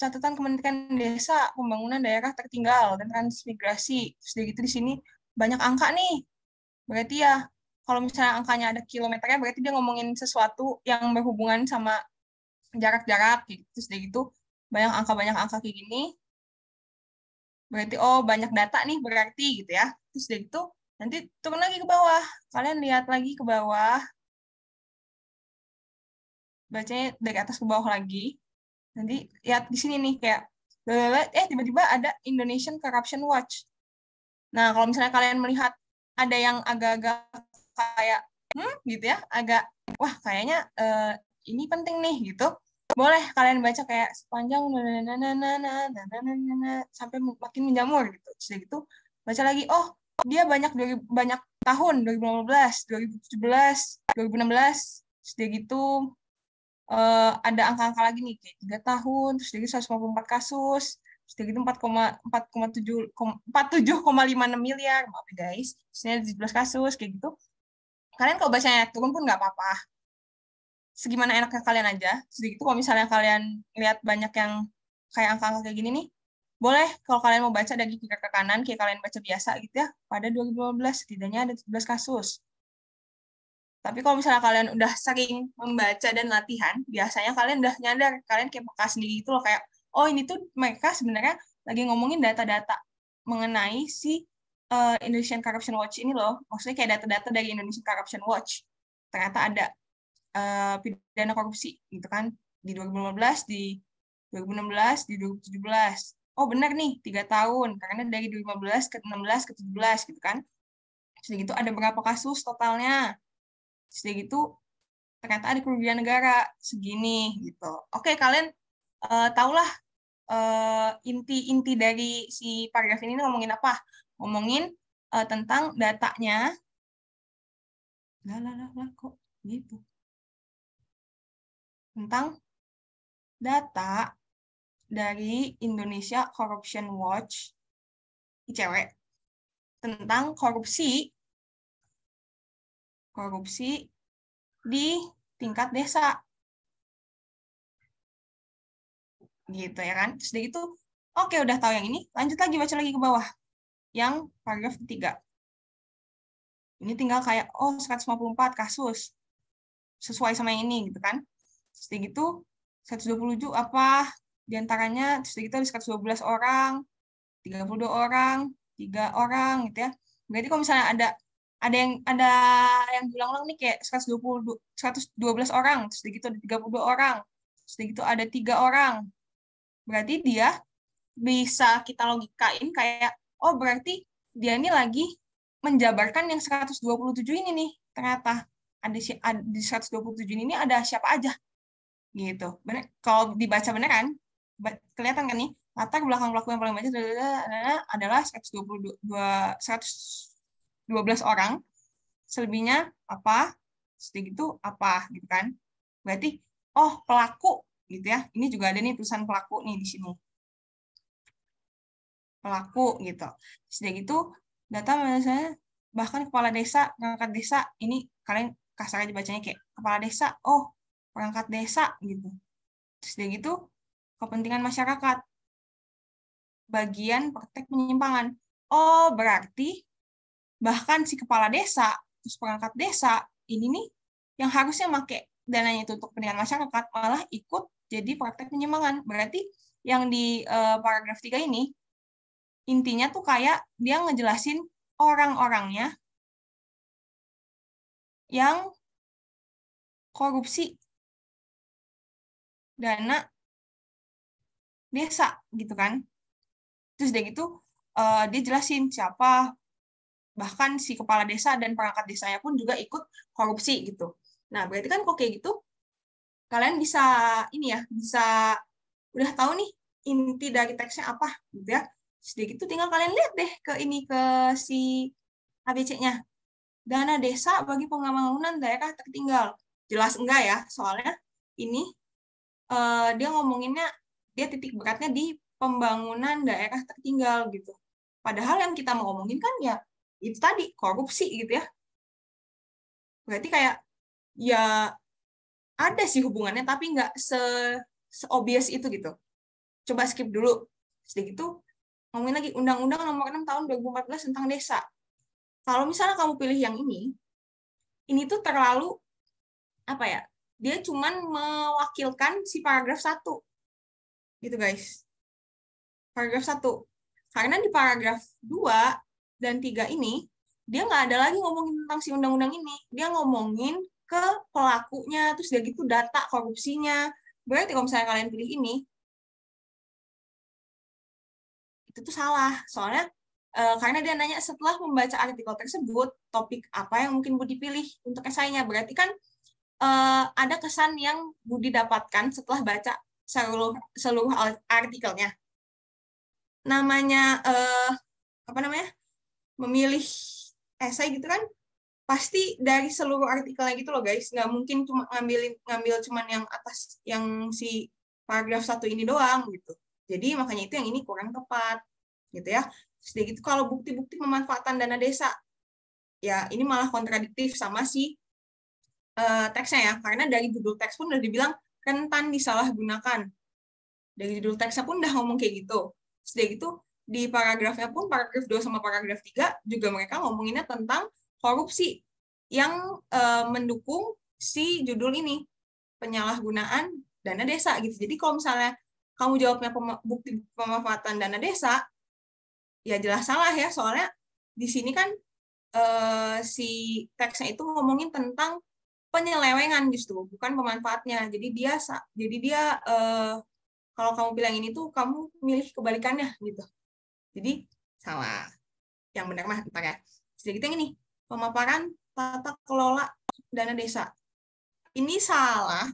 catatan Kementerian Desa, Pembangunan Daerah Tertinggal dan Transmigrasi. Terus gitu di sini banyak angka nih. Berarti ya kalau misalnya angkanya ada kilometernya berarti dia ngomongin sesuatu yang berhubungan sama jarak-jarak gitu. Terus gitu banyak angka kayak gini. Berarti oh banyak data nih berarti gitu ya. Terus gitu nanti turun lagi ke bawah. Kalian lihat lagi ke bawah. Bacanya dari atas ke bawah lagi. Nanti lihat di sini nih kayak tiba-tiba ada Indonesian Corruption Watch. Nah, kalau misalnya kalian melihat ada yang agak-agak kayak gitu ya, agak wah kayaknya ini penting nih gitu. Boleh kalian baca kayak sepanjang sampai makin menjamur gitu. Jadi gitu baca lagi, oh dia banyak tahun 2015, 2017, 2016, jadi gitu ada angka-angka lagi nih kayak 3 tahun, terus dia 154 kasus, terus dia gitu 47,56 miliar, maaf ya guys, terusnya 17 kasus kayak gitu. Kalian kalau bacanya turun pun nggak apa-apa. Segimana enaknya kalian aja. Sedikit kalau misalnya kalian lihat banyak yang kayak angka-angka kayak gini nih, boleh kalau kalian mau baca dari kiri ke kanan kayak kalian baca biasa gitu ya. Pada 2015 setidaknya ada 17 kasus. Tapi kalau misalnya kalian udah sering membaca dan latihan, biasanya kalian udah nyadar, kalian kayak peka sendiri gitu loh, kayak, oh ini tuh mereka sebenarnya lagi ngomongin data-data mengenai si Indonesian Corruption Watch ini loh. Maksudnya kayak data-data dari Indonesian Corruption Watch. Ternyata ada pidana korupsi gitu kan, di 2015, di 2016, di 2017. Oh benar nih, 3 tahun, karena dari 2015 ke 16 ke 17 gitu kan. Jadi gitu ada berapa kasus totalnya. Jadi gitu ternyata ada kerugian negara segini gitu. Oke, kalian tahulah inti-inti dari si paragraf ini ngomongin apa? Ngomongin tentang datanya. Lah kok gitu. Tentang data dari Indonesia Corruption Watch ICW tentang korupsi di tingkat desa. Gitu ya kan. Terus gitu, oke udah tahu yang ini, lanjut lagi baca lagi ke bawah. Yang paragraf ketiga. Ini tinggal kayak, oh 154 kasus. Sesuai sama yang ini gitu kan. Terus gitu, 127 apa? Di antaranya, terus gitu ada 112 orang, 32 orang, 3 orang gitu ya. Berarti kalau misalnya ada yang diulang-ulang nih kayak 112 orang, terus gitu ada 32 orang, terus gitu ada 3 orang. Berarti dia bisa kita logikain kayak, oh berarti dia ini lagi menjabarkan yang 127 ini nih. Ternyata di 127 ini ada siapa aja. Gitu. Bener, kalau dibaca beneran, kelihatan kan nih, latar belakang pelaku yang paling banyak adalah 112 orang. Selebihnya apa? Segitu apa gitu kan. Berarti oh pelaku gitu ya. Ini juga ada nih tulisan pelaku nih di sini. Pelaku gitu. Sudah gitu data misalnya bahkan kepala desa, perangkat desa, ini kalian kasar aja bacanya kayak kepala desa, oh perangkat desa gitu. Terus dia gitu kepentingan masyarakat. Bagian praktek penyimpangan. Oh, berarti bahkan si kepala desa terus perangkat desa, ini nih yang harusnya make dananya itu untuk kepentingan masyarakat, malah ikut jadi praktek penyimbangan. Berarti yang di paragraf 3 ini, intinya tuh kayak dia ngejelasin orang-orangnya yang korupsi dana desa gitu kan. Terus dia gitu dia jelasin siapa, bahkan si kepala desa dan perangkat desanya pun juga ikut korupsi gitu. Nah, berarti kan kok kayak gitu, kalian bisa ini ya, bisa udah tahu nih inti dari teksnya apa gitu ya. Terus dia gitu tinggal kalian lihat deh ke ini, ke si ABC-nya. Dana desa bagi pembangunan daerah tertinggal. Jelas enggak ya, soalnya ini dia ngomonginnya, dia titik beratnya di pembangunan daerah tertinggal gitu. Padahal yang kita mau ngomongin kan ya itu tadi, korupsi gitu ya. Berarti kayak ya ada sih hubungannya, tapi nggak se-obvious itu gitu. Coba skip dulu. Sedikit itu ngomongin lagi Undang-Undang Nomor 6 Tahun 2014 tentang desa. Kalau misalnya kamu pilih yang ini tuh terlalu apa ya? Dia cuman mewakilkan si paragraf 1. Gitu guys. Paragraf 1. Karena di paragraf 2 dan 3 ini dia nggak ada lagi ngomongin tentang si undang-undang ini. Dia ngomongin ke pelakunya, terus dia gitu data korupsinya. Berarti kalau misalnya kalian pilih ini, itu tuh salah. Soalnya karena dia nanya setelah membaca artikel tersebut, topik apa yang mungkin Budi pilih untuk esainya. Berarti kan ada kesan yang Budi dapatkan setelah baca seluruh artikelnya. Namanya apa namanya? Memilih esai gitu kan, pasti dari seluruh artikelnya gitu loh guys. Nggak mungkin cuma ngambil cuman yang atas, yang si paragraf 1 ini doang gitu. Jadi makanya itu yang ini kurang tepat gitu ya. Terus gitu kalau bukti-bukti pemanfaatan dana desa, ya ini malah kontradiktif sama si teksnya ya. Karena dari judul teks pun udah dibilang rentan disalahgunakan. Dari judul teksnya pun udah ngomong kayak gitu. Terus gitu di paragrafnya pun, paragraf 2 sama paragraf 3 juga mereka ngomonginnya tentang korupsi yang mendukung si judul ini, penyalahgunaan dana desa gitu. Jadi kalau misalnya kamu jawabnya bukti pemanfaatan dana desa, ya jelas salah ya, soalnya di sini kan si teksnya itu ngomongin tentang penyelewengan justru, bukan pemanfaatnya. Jadi dia kalau kamu bilang ini tuh kamu milih kebalikannya gitu. Jadi salah. Yang benar mah ntar ya. Jadi kita ini pemaparan tata kelola dana desa. Ini salah,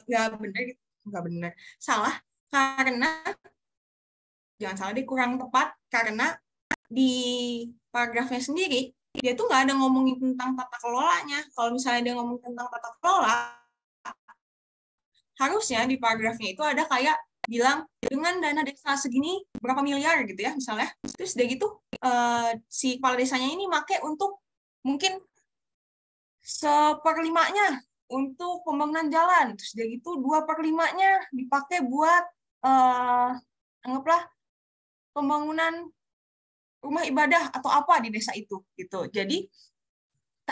nggak benar, salah karena jangan salah deh, kurang tepat karena di paragrafnya sendiri dia tuh nggak ada ngomongin tentang tata kelolanya. Kalau misalnya dia ngomong tentang tata kelola, harusnya di paragrafnya itu ada kayak bilang dengan dana desa segini berapa miliar gitu ya misalnya. Terus dia gitu si kepala desanya ini make untuk mungkin 1/5-nya untuk pembangunan jalan, terus dia gitu 2/5-nya dipakai buat anggaplah pembangunan rumah ibadah atau apa di desa itu gitu. Jadi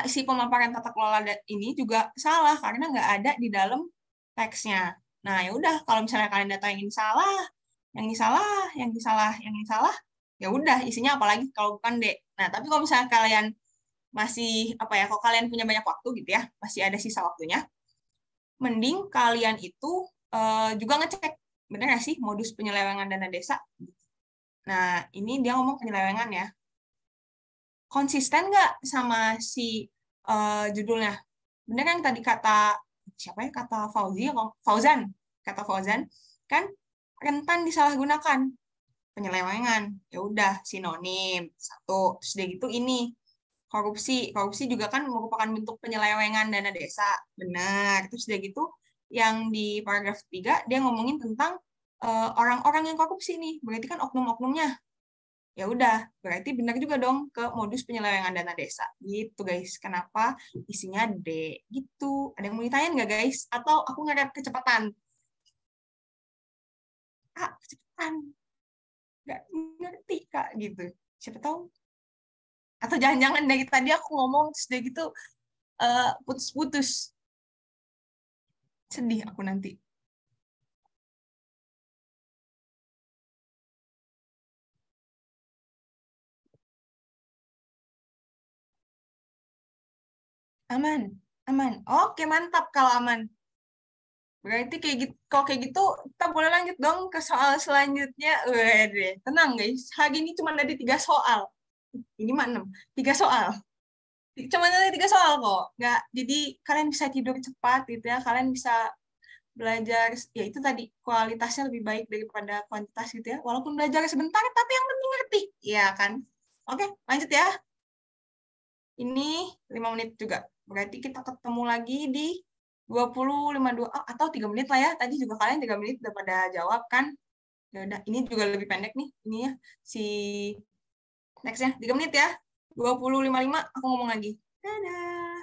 si pemaparan tata kelola ini juga salah karena nggak ada di dalam teksnya. Nah ya udah, kalau misalnya kalian data yang ini salah, yang ini salah, yang ini salah, yang ini salah, ya udah isinya apalagi kalau bukan D. Nah tapi kalau misalnya kalian masih apa ya, kalau kalian punya banyak waktu gitu ya, masih ada sisa waktunya, mending kalian itu juga ngecek bener nggak sih modus penyelewengan dana desa. Nah ini dia ngomong penyelewengan ya, konsisten nggak sama si judulnya. Bener yang tadi kata siapa ya, kata Fauzan kan rentan disalahgunakan, penyelewengan, ya udah sinonim satu. Terus dia gitu ini korupsi juga kan merupakan bentuk penyelewengan dana desa, benar. Terus dia gitu yang di paragraf 3 dia ngomongin tentang orang-orang yang korupsi nih, berarti kan oknum-oknumnya. Ya udah, berarti benar juga dong ke modus penyelewengan dana desa. Gitu guys. Kenapa isinya D? Gitu. Ada yang mau ditanyain nggak guys? Atau aku ngerep kecepatan? Kak, kecepatan. Nggak ngerti Kak gitu. Siapa tahu Atau jangan-jangan dari tadi aku ngomong terus udah gitu putus-putus. Sedih aku nanti. Aman, aman. Oke, mantap kalau aman. Berarti kayak gitu, kalau kayak gitu, kita boleh lanjut dong ke soal selanjutnya. Wede, tenang guys, hari ini cuma ada 3 soal. Ini mah 6. 3 soal. Cuma ada 3 soal kok. Nggak, jadi kalian bisa tidur cepat gitu ya. Kalian bisa belajar, ya itu tadi, kualitasnya lebih baik daripada kuantitas gitu ya. Walaupun belajar sebentar, tapi yang penting ngerti. Iya kan? Oke, lanjut ya. Ini 5 menit juga. Berarti kita ketemu lagi di 20.52 atau 3 menit lah ya. Tadi juga kalian 3 menit udah pada jawab kan. Ya udah, ini juga lebih pendek nih. Ini ya si nextnya 3 menit ya. 20.55 aku ngomong lagi. Dadah.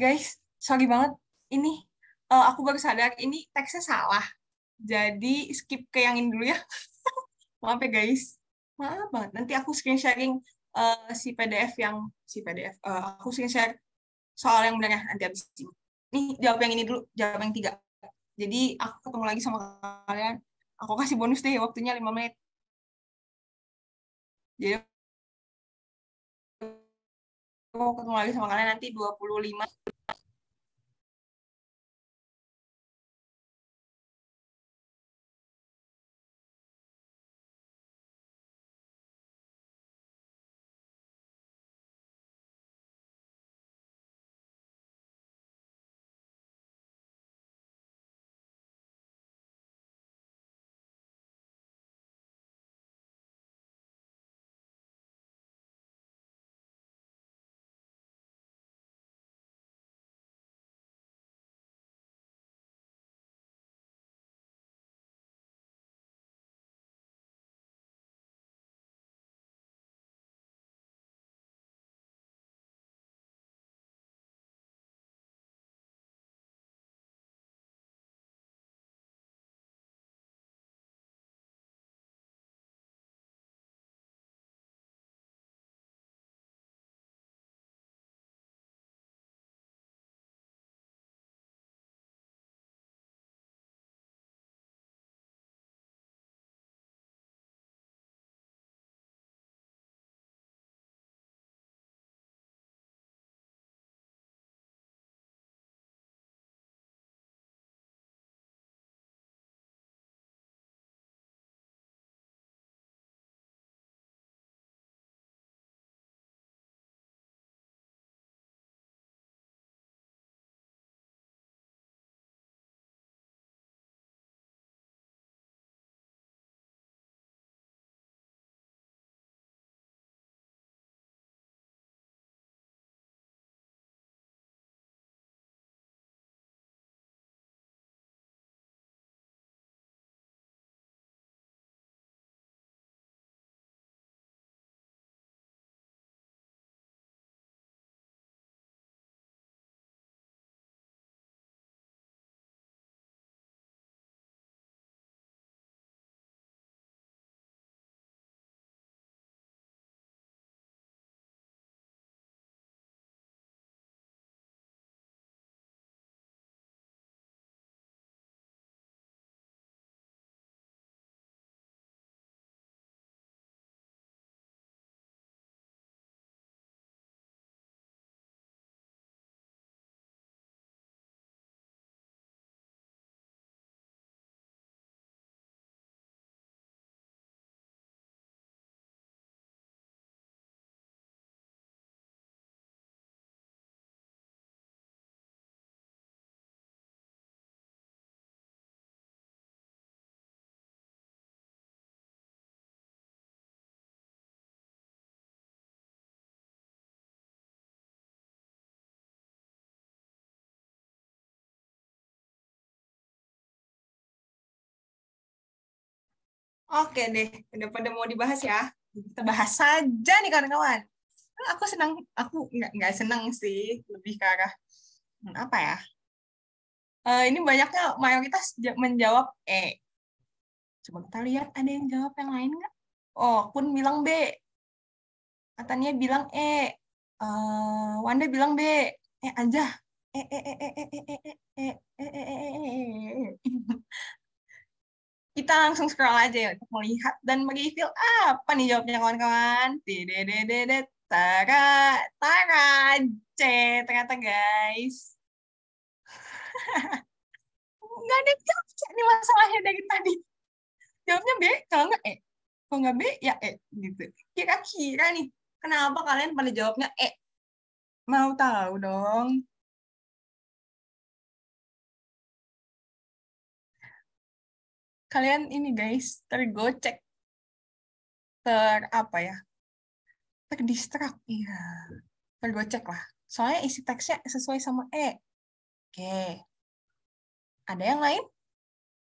Guys, sorry banget. Ini aku baru sadar ini teksnya salah. Jadi skip ke yang ini dulu ya. Maaf ya guys. Maaf banget. Nanti aku screen sharing si PDF yang si PDF. Aku screen share soal yang benernya nanti habis ini. Nih jawab yang ini dulu, jawab yang 3. Jadi aku ketemu lagi sama kalian. Aku kasih bonus deh waktunya 5 menit. Jadi aku ketemu lagi sama kalian nanti 25. Oke deh, udah pada mau dibahas ya. Kita bahas saja nih kawan-kawan. Aku senang, aku nggak senang sih, lebih ke arah apa ya? Ini banyaknya mayoritas menjawab E. Coba kita lihat ada yang jawab yang lain nggak? Oh, Kun bilang B, Katanya bilang E, Wanda bilang B, aja. E, e, e, e, e, e, e, e, e, e, e, e, e. Kita langsung scroll aja ya untuk melihat dan mereveal apa nih jawabnya kawan-kawan. Dedededede, Tara, Tara, C, ternyata guys. Nggak ada yang jawab C nih masalahnya dari tadi. Jawabnya B, kalau nggak E. Kalau nggak B, ya E. Gitu. Kira-kira nih, kenapa kalian pada jawabnya E? Mau tahu dong? Kalian ini guys, tergocek, apa ya? Terdistrak, iya. Tergocek lah. Soalnya isi teksnya sesuai sama E. Oke. Ada yang lain?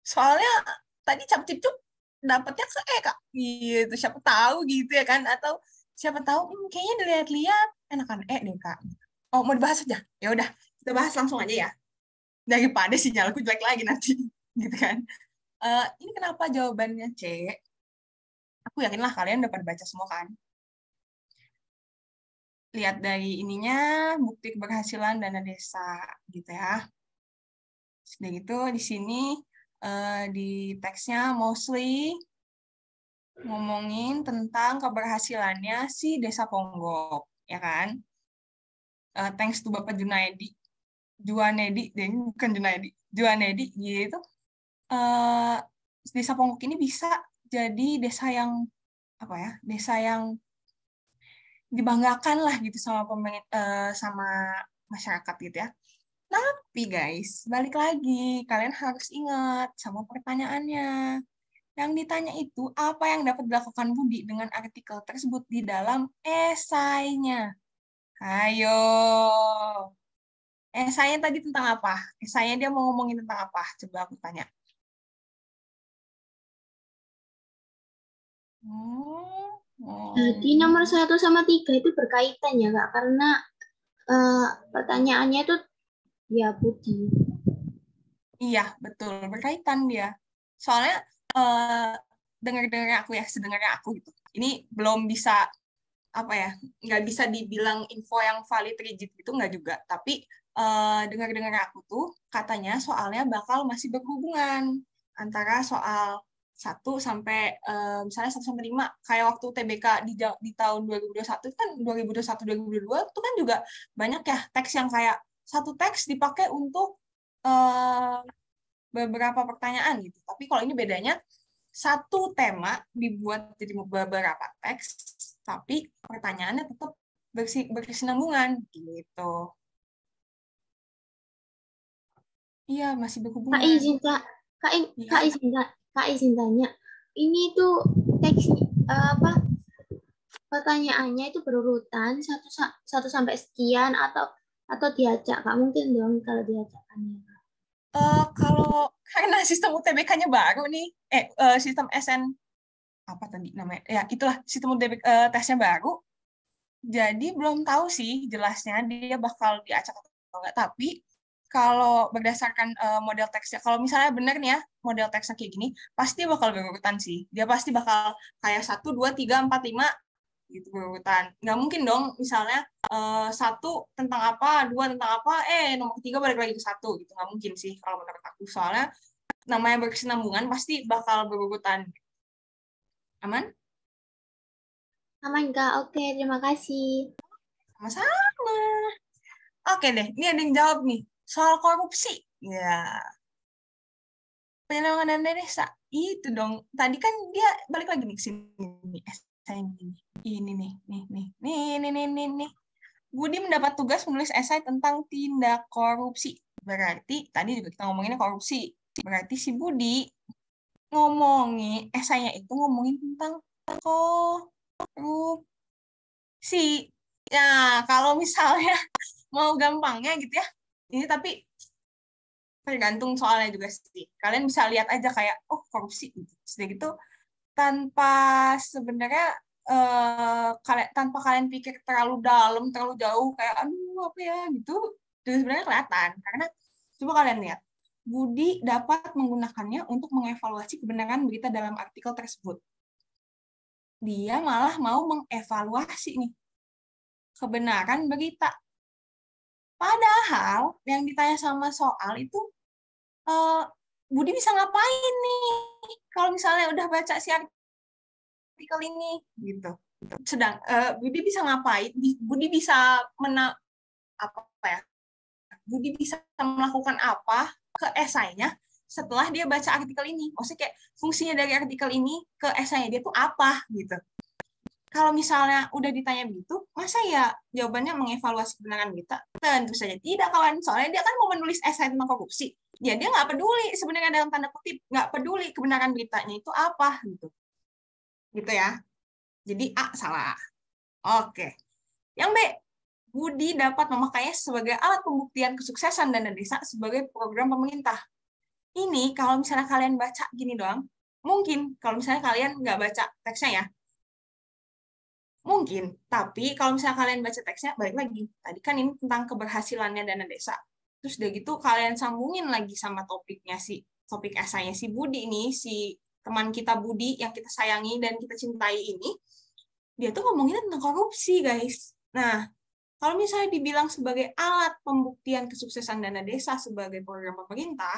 Soalnya tadi cap-cip-cup dapatnya ke E, Kak. Gitu, siapa tahu gitu ya kan? Atau siapa tahu, kayaknya dilihat-lihat enakan E deh, Kak. Oh, mau dibahas aja? Ya udah, kita bahas langsung aja ya. Daripada sinyalku jelek lagi nanti. Gitu kan. Ini kenapa jawabannya C? Aku yakin lah kalian udah pada baca semua kan. Lihat dari ininya, bukti keberhasilan dana desa gitu ya. Sudah gitu di sini di teksnya mostly ngomongin tentang keberhasilannya si Desa Ponggok, ya kan? Thanks to Bapak Juanedi, dia ini bukan Junaidi, Juanedi gitu. Desa Ponggok ini bisa jadi desa yang apa ya? Desa yang dibanggakan lah gitu sama sama masyarakat gitu ya. Tapi guys, balik lagi, kalian harus ingat sama pertanyaannya. Yang ditanya itu, apa yang dapat dilakukan Budi dengan artikel tersebut di dalam esainya? Ayo. Esainya tadi tentang apa? Esainya dia mau ngomongin tentang apa? Coba aku tanya. Jadi nomor 1 sama 3 itu berkaitan ya Kak, karena pertanyaannya itu ya Budi. Iya, betul. Berkaitan dia. Soalnya dengar-dengar aku ya, sedengarnya aku gitu. Ini belum bisa apa ya, nggak bisa dibilang info yang valid rigid gitu, nggak juga. Tapi dengar-dengar aku tuh katanya soalnya bakal masih berhubungan antara soal 1 sampai 5 kayak waktu TBK di tahun 2021 kan 2021 2022 itu kan juga banyak ya teks yang kayak satu teks dipakai untuk beberapa pertanyaan gitu. Tapi kalau ini bedanya satu tema dibuat jadi beberapa teks, tapi pertanyaannya tetap berkesinambungan gitu. Iya, masih Kak berhubungan. izin Kak, Kak izin tanya. Ini tuh teks pertanyaannya itu berurutan satu sampai sekian atau diacak Kak, mungkin dong kalau diacakannya. Kalau karena sistem UTBK-nya baru nih, sistem SN apa tadi namanya? Ya, itulah sistem UTBK tesnya baru. Jadi belum tahu sih jelasnya dia bakal diacak atau enggak. Tapi kalau berdasarkan model teksnya, kalau misalnya benar nih ya model teksnya kayak gini, pasti bakal berurutan sih. Dia pasti bakal kayak 1, 2, 3, 4, 5 gitu berurutan. Nggak mungkin dong misalnya 1 tentang apa, 2 tentang apa, nomor 3 balik lagi ke 1 gitu. Nggak mungkin sih kalau menurut aku. Soalnya namanya berkesinambungan pasti bakal berurutan. Aman? Aman Kak, oke terima kasih. Sama-sama. Oke deh, ini ada yang jawab nih. Soal korupsi. Ya, penyelewengan dana desa. Itu dong. Tadi kan dia balik lagi nih ke sini. Esai ini. Ini nih, nih. Budi mendapat tugas menulis esai tentang tindak korupsi. Berarti, tadi juga kita ngomonginnya korupsi. Berarti si Budi esainya itu ngomongin tentang korupsi. Ya, kalau misalnya mau gampangnya gitu ya, ini tapi tergantung soalnya juga sih. Kalian bisa lihat aja kayak, oh korupsi gitu. Sudah gitu, tanpa sebenarnya tanpa kalian pikir terlalu dalam, terlalu jauh kayak aduh apa ya gitu, itu sebenarnya kelihatan karena coba kalian lihat, Budi dapat menggunakannya untuk mengevaluasi kebenaran berita dalam artikel tersebut. Dia malah mau mengevaluasi nih kebenaran berita. Padahal yang ditanya sama soal itu Budi bisa ngapain nih kalau misalnya udah baca si artikel ini gitu. Sedang Budi bisa ngapain? Budi bisa Budi bisa melakukan apa ke esainya setelah dia baca artikel ini? Maksudnya kayak fungsinya dari artikel ini ke esainya dia tuh apa gitu. Kalau misalnya udah ditanya begitu, masa ya jawabannya mengevaluasi kebenaran berita? Tentu saja tidak, kawan. Soalnya dia kan mau menulis esai tentang korupsi. Ya dia nggak peduli sebenarnya dalam tanda kutip, nggak peduli kebenaran beritanya itu apa gitu. Gitu ya. Jadi A salah. Oke. Yang B, Budi dapat memakainya sebagai alat pembuktian kesuksesan dana desa sebagai program pemerintah. Ini kalau misalnya kalian baca gini doang, mungkin kalau misalnya kalian nggak baca teksnya ya, mungkin, tapi kalau misalnya kalian baca teksnya, balik lagi. Tadi kan ini tentang keberhasilannya dana desa. Terus udah gitu kalian sambungin lagi sama topik esainya si Budi ini, si teman kita Budi yang kita sayangi dan kita cintai ini, dia tuh ngomonginnya tentang korupsi, guys. Nah, kalau misalnya dibilang sebagai alat pembuktian kesuksesan dana desa sebagai program pemerintah,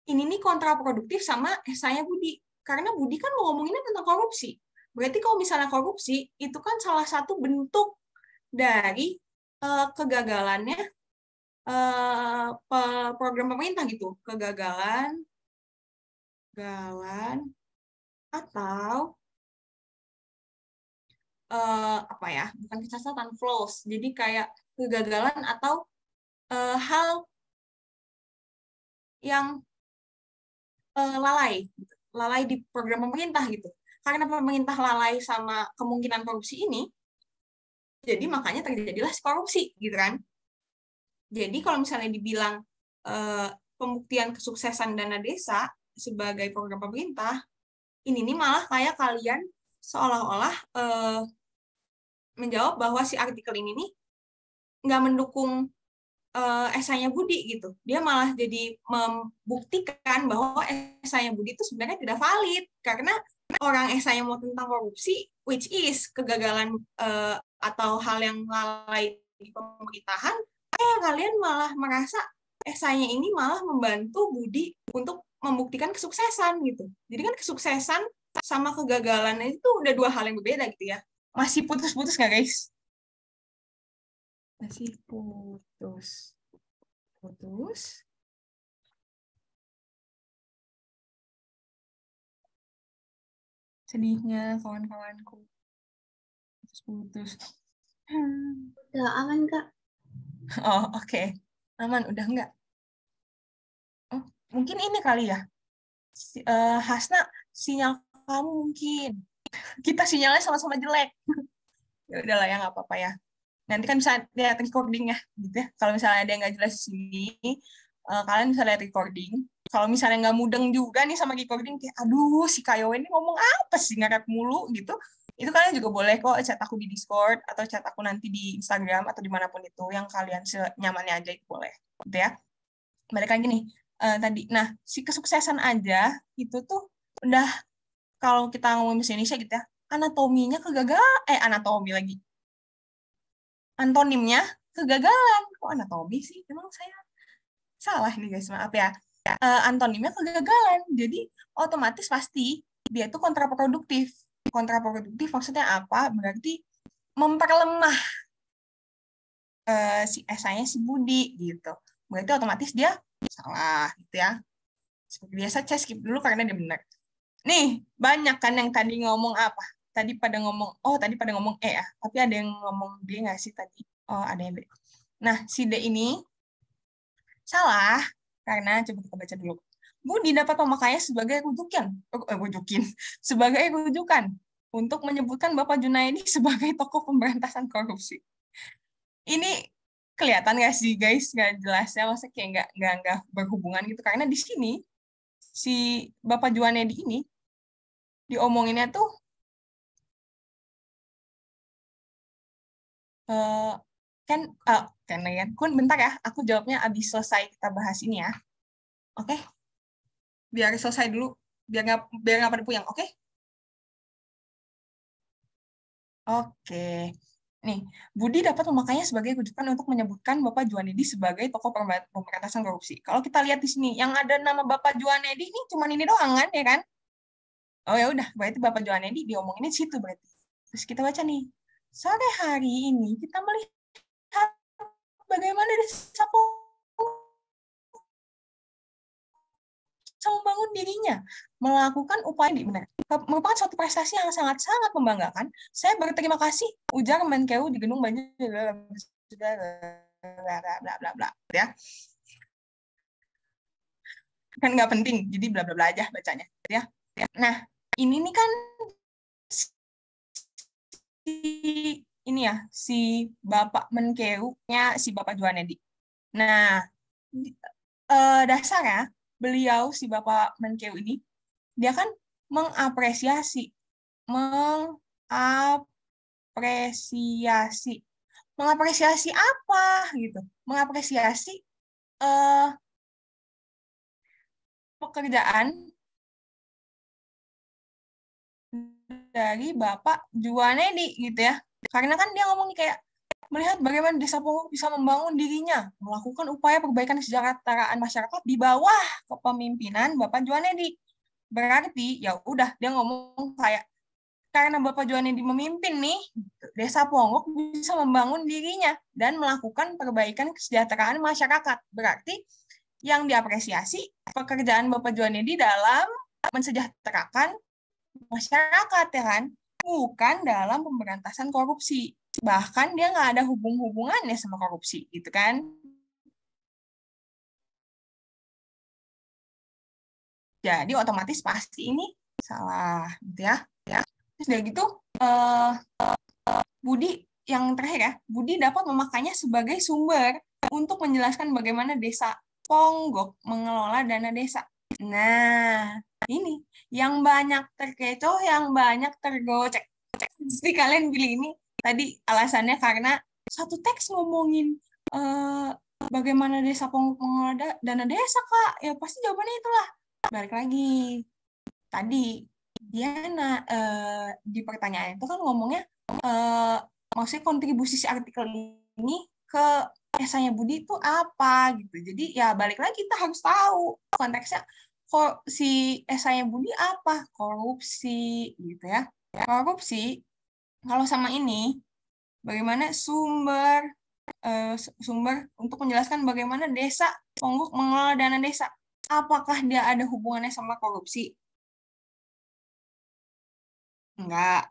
ini nih kontraproduktif sama esainya Budi. Karena Budi kan mau ngomonginnya tentang korupsi. Berarti kalau misalnya korupsi, itu kan salah satu bentuk dari kegagalannya program pemerintah gitu. Kegagalan atau apa ya? Bukan kecacatan, flaws. Jadi kayak kegagalan atau hal yang lalai di program pemerintah gitu. Karena pemerintah lalai sama kemungkinan korupsi ini, jadi makanya terjadilah korupsi, gitu kan. Jadi kalau misalnya dibilang pembuktian kesuksesan dana desa sebagai program pemerintah, ini nih malah kayak kalian seolah-olah menjawab bahwa si artikel ini nih nggak mendukung esainya Budi gitu. Dia malah jadi membuktikan bahwa esainya Budi itu sebenarnya tidak valid karena orang esainya mau tentang korupsi, which is kegagalan atau hal yang lalai di pemerintahan, kalian malah merasa esainya ini malah membantu Budi untuk membuktikan kesuksesan gitu. Jadi kan kesuksesan sama kegagalan itu udah dua hal yang berbeda gitu ya. Masih putus-putus nggak, guys? Masih putus. Sedihnya kawan-kawanku. Putus. Udah aman, Kak. Oh, oke. Aman, udah enggak? Oh, mungkin ini kali ya. Hasna, sinyal kamu mungkin. Kita sinyalnya sama-sama jelek. Ya udahlah ya, nggak apa-apa ya. Nanti kan bisa lihat recording ya, gitu ya. Kalau misalnya ada yang nggak jelas di sini, kalian bisa lihat recording. Kalau misalnya nggak mudeng juga nih sama recording, kayak aduh si Kayo ini ngomong apa sih, ngarep mulu gitu. Itu kalian juga boleh kok chat aku di Discord atau chat aku nanti di Instagram atau dimanapun itu yang kalian senyamannya aja itu boleh, gitu ya. Balik lagi nih tadi. Nah, si kesuksesan aja itu tuh udah kalau kita ngomong bahasa Indonesia gitu ya, anatominya anatomi lagi. Antonimnya kegagalan. Kok anatomi sih? Emang saya salah nih guys, maaf ya. Antonimnya kegagalan. Jadi otomatis pasti dia itu kontraproduktif. Kontraproduktif maksudnya apa? Berarti memperlemah si esainya si Budi gitu. Berarti otomatis dia salah gitu ya. Seperti biasa saya skip dulu karena dia benar. Nih, banyak kan yang tadi ngomong apa? Tadi pada ngomong E ya. Tapi ada yang ngomong D nggak sih tadi? Oh, ada yang B. Nah, si D ini salah karena coba kita baca dulu. Budi dapat memakainya sebagai sebagai rujukan untuk menyebutkan Bapak Junaidi sebagai tokoh pemberantasan korupsi. Ini kelihatan nggak sih guys, nggak jelasnya, maksudnya kayak nggak berhubungan gitu karena di sini si Bapak Junaidi ini diomonginnya tuh kan Kun bentar ya, aku jawabnya abis selesai kita bahas ini ya. Oke? Biar selesai dulu, biar nggak pada puyeng, oke? Oke. Nih, Budi dapat memakainya sebagai rujukan untuk menyebutkan Bapak Juanedi sebagai tokoh pemberantasan korupsi. Kalau kita lihat di sini, yang ada nama Bapak Juanedi ini cuma ini doang kan, ya kan? Oh ya udah, berarti Bapak Juanedi diomongin di situ berarti. Terus kita baca nih, sore hari ini kita melihat bagaimana Desa membangun dirinya, melakukan upaya di benar. Merupakan suatu prestasi yang sangat-sangat membanggakan. Saya berterima kasih, ujar Menkeu di Gedung Banjir, bla bla bla ya. Kan nggak penting, jadi bla bla bla aja bacanya, ya. Nah, ini nih kan ini ya si Bapak Menkeu-nya si Bapak Juanedi. Nah, dasarnya beliau si Bapak Menkeu ini dia kan mengapresiasi apa gitu, mengapresiasi pekerjaan dari Bapak Juanedi gitu ya, karena kan dia ngomong kayak melihat bagaimana Desa Ponggok bisa membangun dirinya, melakukan upaya perbaikan kesejahteraan masyarakat di bawah kepemimpinan Bapak Juanedi. Berarti ya udah dia ngomong kayak karena Bapak Juanedi memimpin nih, Desa Ponggok bisa membangun dirinya dan melakukan perbaikan kesejahteraan masyarakat. Berarti yang diapresiasi pekerjaan Bapak Juanedi dalam mensejahterakan masyarakat ya kan, bukan dalam pemberantasan korupsi. Bahkan dia nggak ada hubungannya sama korupsi gitu kan. Jadi otomatis pasti ini salah gitu ya. Terus dari gitu Budi yang terakhir ya, Budi dapat memakainya sebagai sumber untuk menjelaskan bagaimana Desa Ponggok mengelola dana desa. Nah, ini yang banyak terkecoh, yang banyak tergocek. Pasti kalian pilih ini tadi alasannya karena satu teks ngomongin bagaimana Desa Ponggok mengelola dana desa, Kak. Ya pasti jawabannya itulah. Balik lagi. Tadi dia di pertanyaan itu kan ngomongnya maksudnya kontribusi si artikel ini ke esainya Budi itu apa gitu. Jadi ya balik lagi kita harus tahu konteksnya kok si esainya Budi apa, korupsi gitu ya. Korupsi kalau sama ini bagaimana sumber untuk menjelaskan bagaimana Desa Ponggok mengelola dana desa. Apakah dia ada hubungannya sama korupsi? Enggak.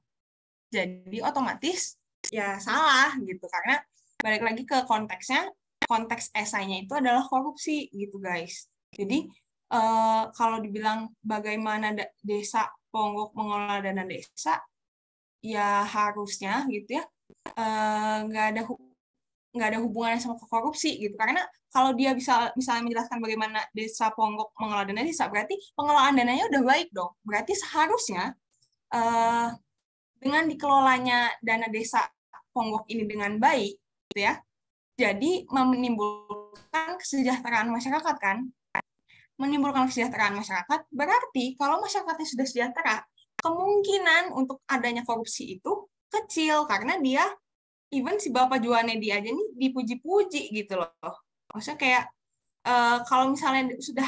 Jadi otomatis ya salah gitu karena balik lagi ke konteksnya, konteks esainya itu adalah korupsi gitu guys. Jadi kalau dibilang bagaimana Desa Ponggok mengelola dana desa, ya harusnya gitu ya nggak ada hubungannya sama korupsi gitu karena kalau dia bisa misalnya menjelaskan bagaimana Desa Ponggok mengelola dana desa berarti pengelolaan dananya udah baik dong, berarti seharusnya dengan dikelolanya dana Desa Ponggok ini dengan baik gitu ya, jadi menimbulkan kesejahteraan masyarakat kan, menimbulkan kesejahteraan masyarakat berarti kalau masyarakatnya sudah sejahtera kemungkinan untuk adanya korupsi itu kecil karena dia even si Bapak Juanedi aja nih dipuji-puji gitu loh. Maksudnya kayak kalau misalnya sudah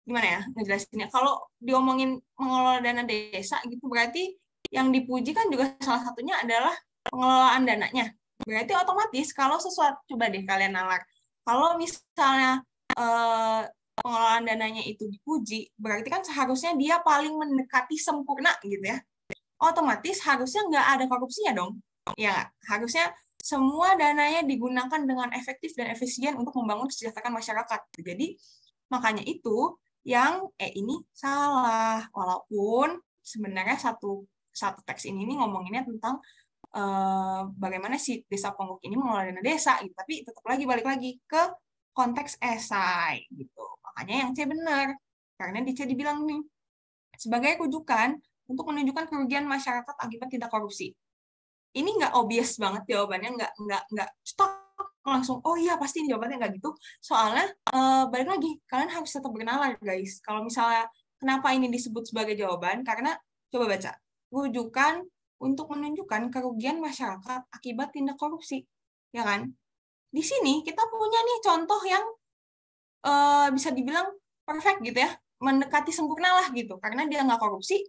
gimana ya ngejelasinnya, kalau diomongin mengelola dana desa gitu berarti yang dipuji kan juga salah satunya adalah pengelolaan dananya. Berarti otomatis kalau sesuatu, coba deh kalian nalar, kalau misalnya pengelolaan dananya itu dipuji, berarti kan seharusnya dia paling mendekati sempurna gitu ya. Otomatis harusnya nggak ada korupsinya dong. Ya, harusnya semua dananya digunakan dengan efektif dan efisien untuk membangun kesejahteraan masyarakat. Jadi, makanya itu yang ini salah. Walaupun sebenarnya satu teks ini ngomonginnya tentang bagaimana si Desa Ponggok ini mengelola dana desa, gitu. Tapi tetap lagi balik lagi ke konteks esai gitu. Makanya yang C benar. Karena di C dibilang nih, sebagai rujukan untuk menunjukkan kerugian masyarakat akibat tindak korupsi. Ini nggak obvious banget jawabannya, nggak stop langsung, oh iya pasti ini jawabannya, nggak gitu. Soalnya balik lagi, kalian harus tetap bernalar guys. Kalau misalnya kenapa ini disebut sebagai jawaban, karena coba baca, rujukan untuk menunjukkan kerugian masyarakat akibat tindak korupsi, ya kan? Di sini kita punya nih contoh yang bisa dibilang perfect gitu ya, mendekati sempurna lah gitu, karena dia nggak korupsi,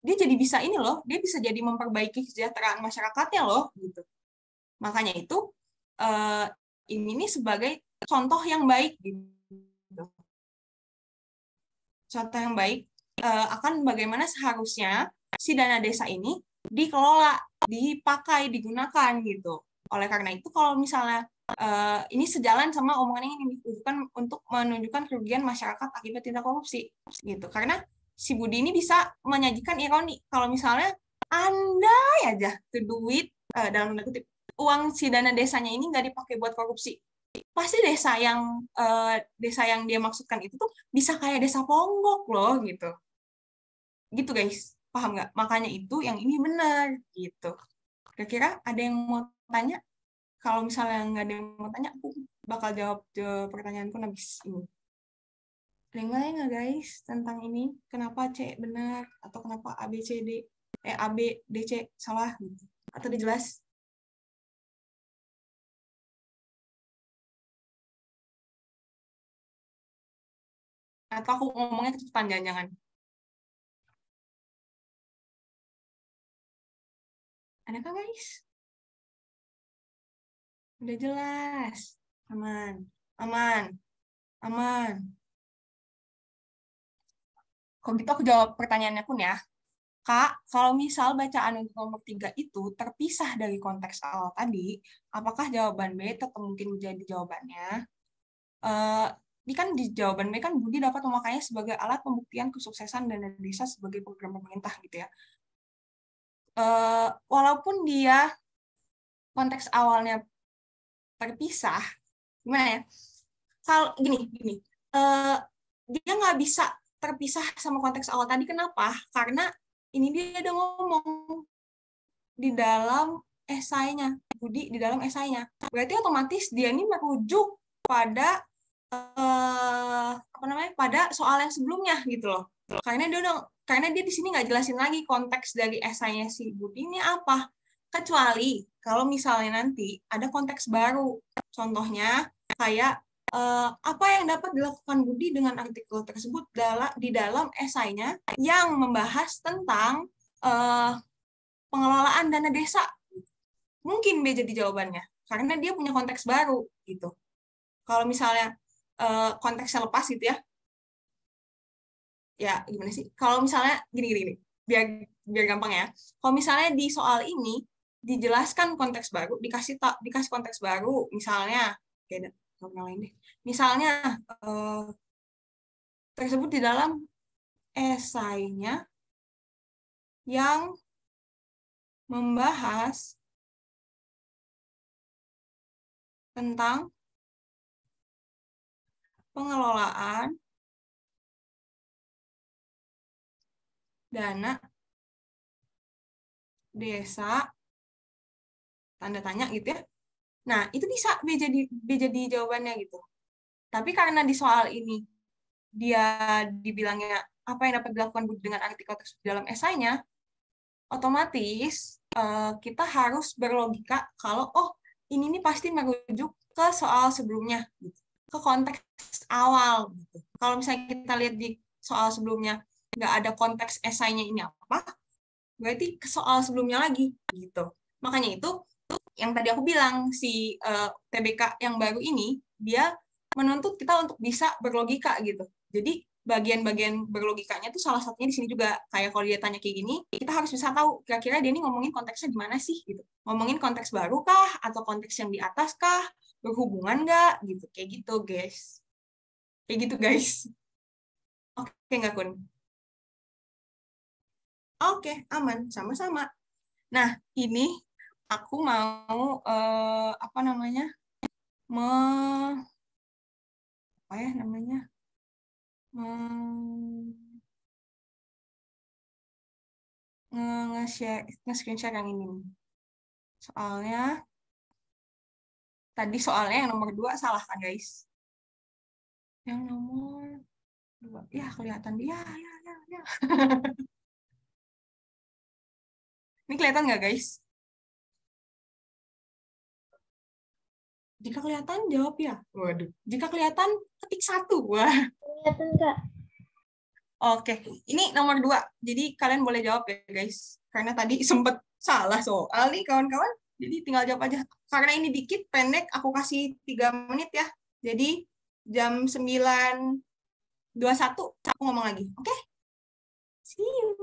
dia jadi bisa ini loh, dia bisa jadi memperbaiki kesejahteraan masyarakatnya loh gitu. Makanya itu ini nih sebagai contoh yang baik gitu. Contoh yang baik akan bagaimana seharusnya si dana desa ini dikelola, dipakai, digunakan gitu. Oleh karena itu kalau misalnya ini sejalan sama omongan ini bukan untuk menunjukkan kerugian masyarakat akibat tindak korupsi gitu. Karena si Budi ini bisa menyajikan ironi kalau misalnya andai aja tuh duit dalam tanda kutip uang si dana desanya ini nggak dipakai buat korupsi, pasti desa yang dia maksudkan itu tuh bisa kayak desa Ponggok loh gitu. Gitu guys, paham nggak? Makanya itu yang ini benar gitu. Kira-kira ada yang mau tanya? Kalau misalnya nggak ada yang mau tanya, aku bakal jawab pertanyaanku habis ini. Ada yang lain nggak guys tentang ini? Kenapa C benar atau kenapa A B C D A B D C salah gitu? Atau udah jelas? Atau aku ngomongnya kecepatan jangan-jangan? Adakah guys? Udah jelas. Aman. Aman. Aman. Kalau gitu aku jawab pertanyaannya pun ya. Kak, kalau misal bacaan untuk nomor 3 itu terpisah dari konteks awal tadi, apakah jawaban B tetap mungkin menjadi jawabannya? Ini kan di jawaban B kan Budi dapat memakainya sebagai alat pembuktian kesuksesan dana desa sebagai program pemerintah gitu ya. Walaupun dia konteks awalnya terpisah, gimana ya? Kalau gini, dia nggak bisa terpisah sama konteks awal tadi. Kenapa? Karena ini dia udah ngomong di dalam esainya, Budi di dalam esainya. Berarti otomatis dia ini merujuk pada pada soal yang sebelumnya gitu loh. Karena dia di sini nggak jelasin lagi konteks dari esainya si Budi ini apa. Kecuali kalau misalnya nanti ada konteks baru. Contohnya kayak apa yang dapat dilakukan Budi dengan artikel tersebut di dalam esainya yang membahas tentang pengelolaan dana desa. Mungkin B jadi jawabannya, karena dia punya konteks baru gitu. Kalau misalnya konteksnya lepas gitu ya gimana sih? Kalau misalnya gini, biar gampang ya. Kalau misalnya di soal ini dijelaskan konteks baru, dikasih konteks baru, misalnya kayak lain deh. Misalnya tersebut di dalam esainya yang membahas tentang pengelolaan dana desa tanda tanya gitu ya. Nah, itu bisa B jadi jawabannya gitu. Tapi karena di soal ini dia dibilangnya apa yang dapat dilakukan dengan artikel tersebut dalam esainya, otomatis kita harus berlogika kalau ini nih pasti merujuk ke soal sebelumnya gitu, ke konteks awal gitu. Kalau misalnya kita lihat di soal sebelumnya nggak ada konteks esainya ini apa, berarti ke soal sebelumnya lagi gitu. Makanya itu yang tadi aku bilang si TBK yang baru ini dia menuntut kita untuk bisa berlogika gitu. Jadi bagian-bagian berlogikanya tuh salah satunya di sini juga. Kayak kalau dia tanya kayak gini, kita harus bisa tahu kira-kira dia ini ngomongin konteksnya gimana sih gitu. Ngomongin konteks baru kah atau konteks yang di atas kah? Berhubungan nggak gitu. Kayak gitu, guys. Kayak gitu, guys. Oke nggak, Kun? Oke, aman. Sama-sama. Nah, ini aku mau apa namanya? Apa ya namanya? nge-screen share yang ini. Soalnya tadi soalnya yang nomor 2 salah kan guys? Yang nomor 2 ya kelihatan dia ya. Ini kelihatan nggak guys? Jika kelihatan jawab ya. Waduh. Jika kelihatan ketik 1. Wah. Kelihatan Kak. Oke, ini nomor 2. Jadi kalian boleh jawab ya guys. Karena tadi sempet salah soal nih kawan-kawan. Jadi tinggal jawab aja. Karena ini dikit, pendek, aku kasih 3 menit ya. Jadi jam 9.21 aku ngomong lagi. Oke? See you.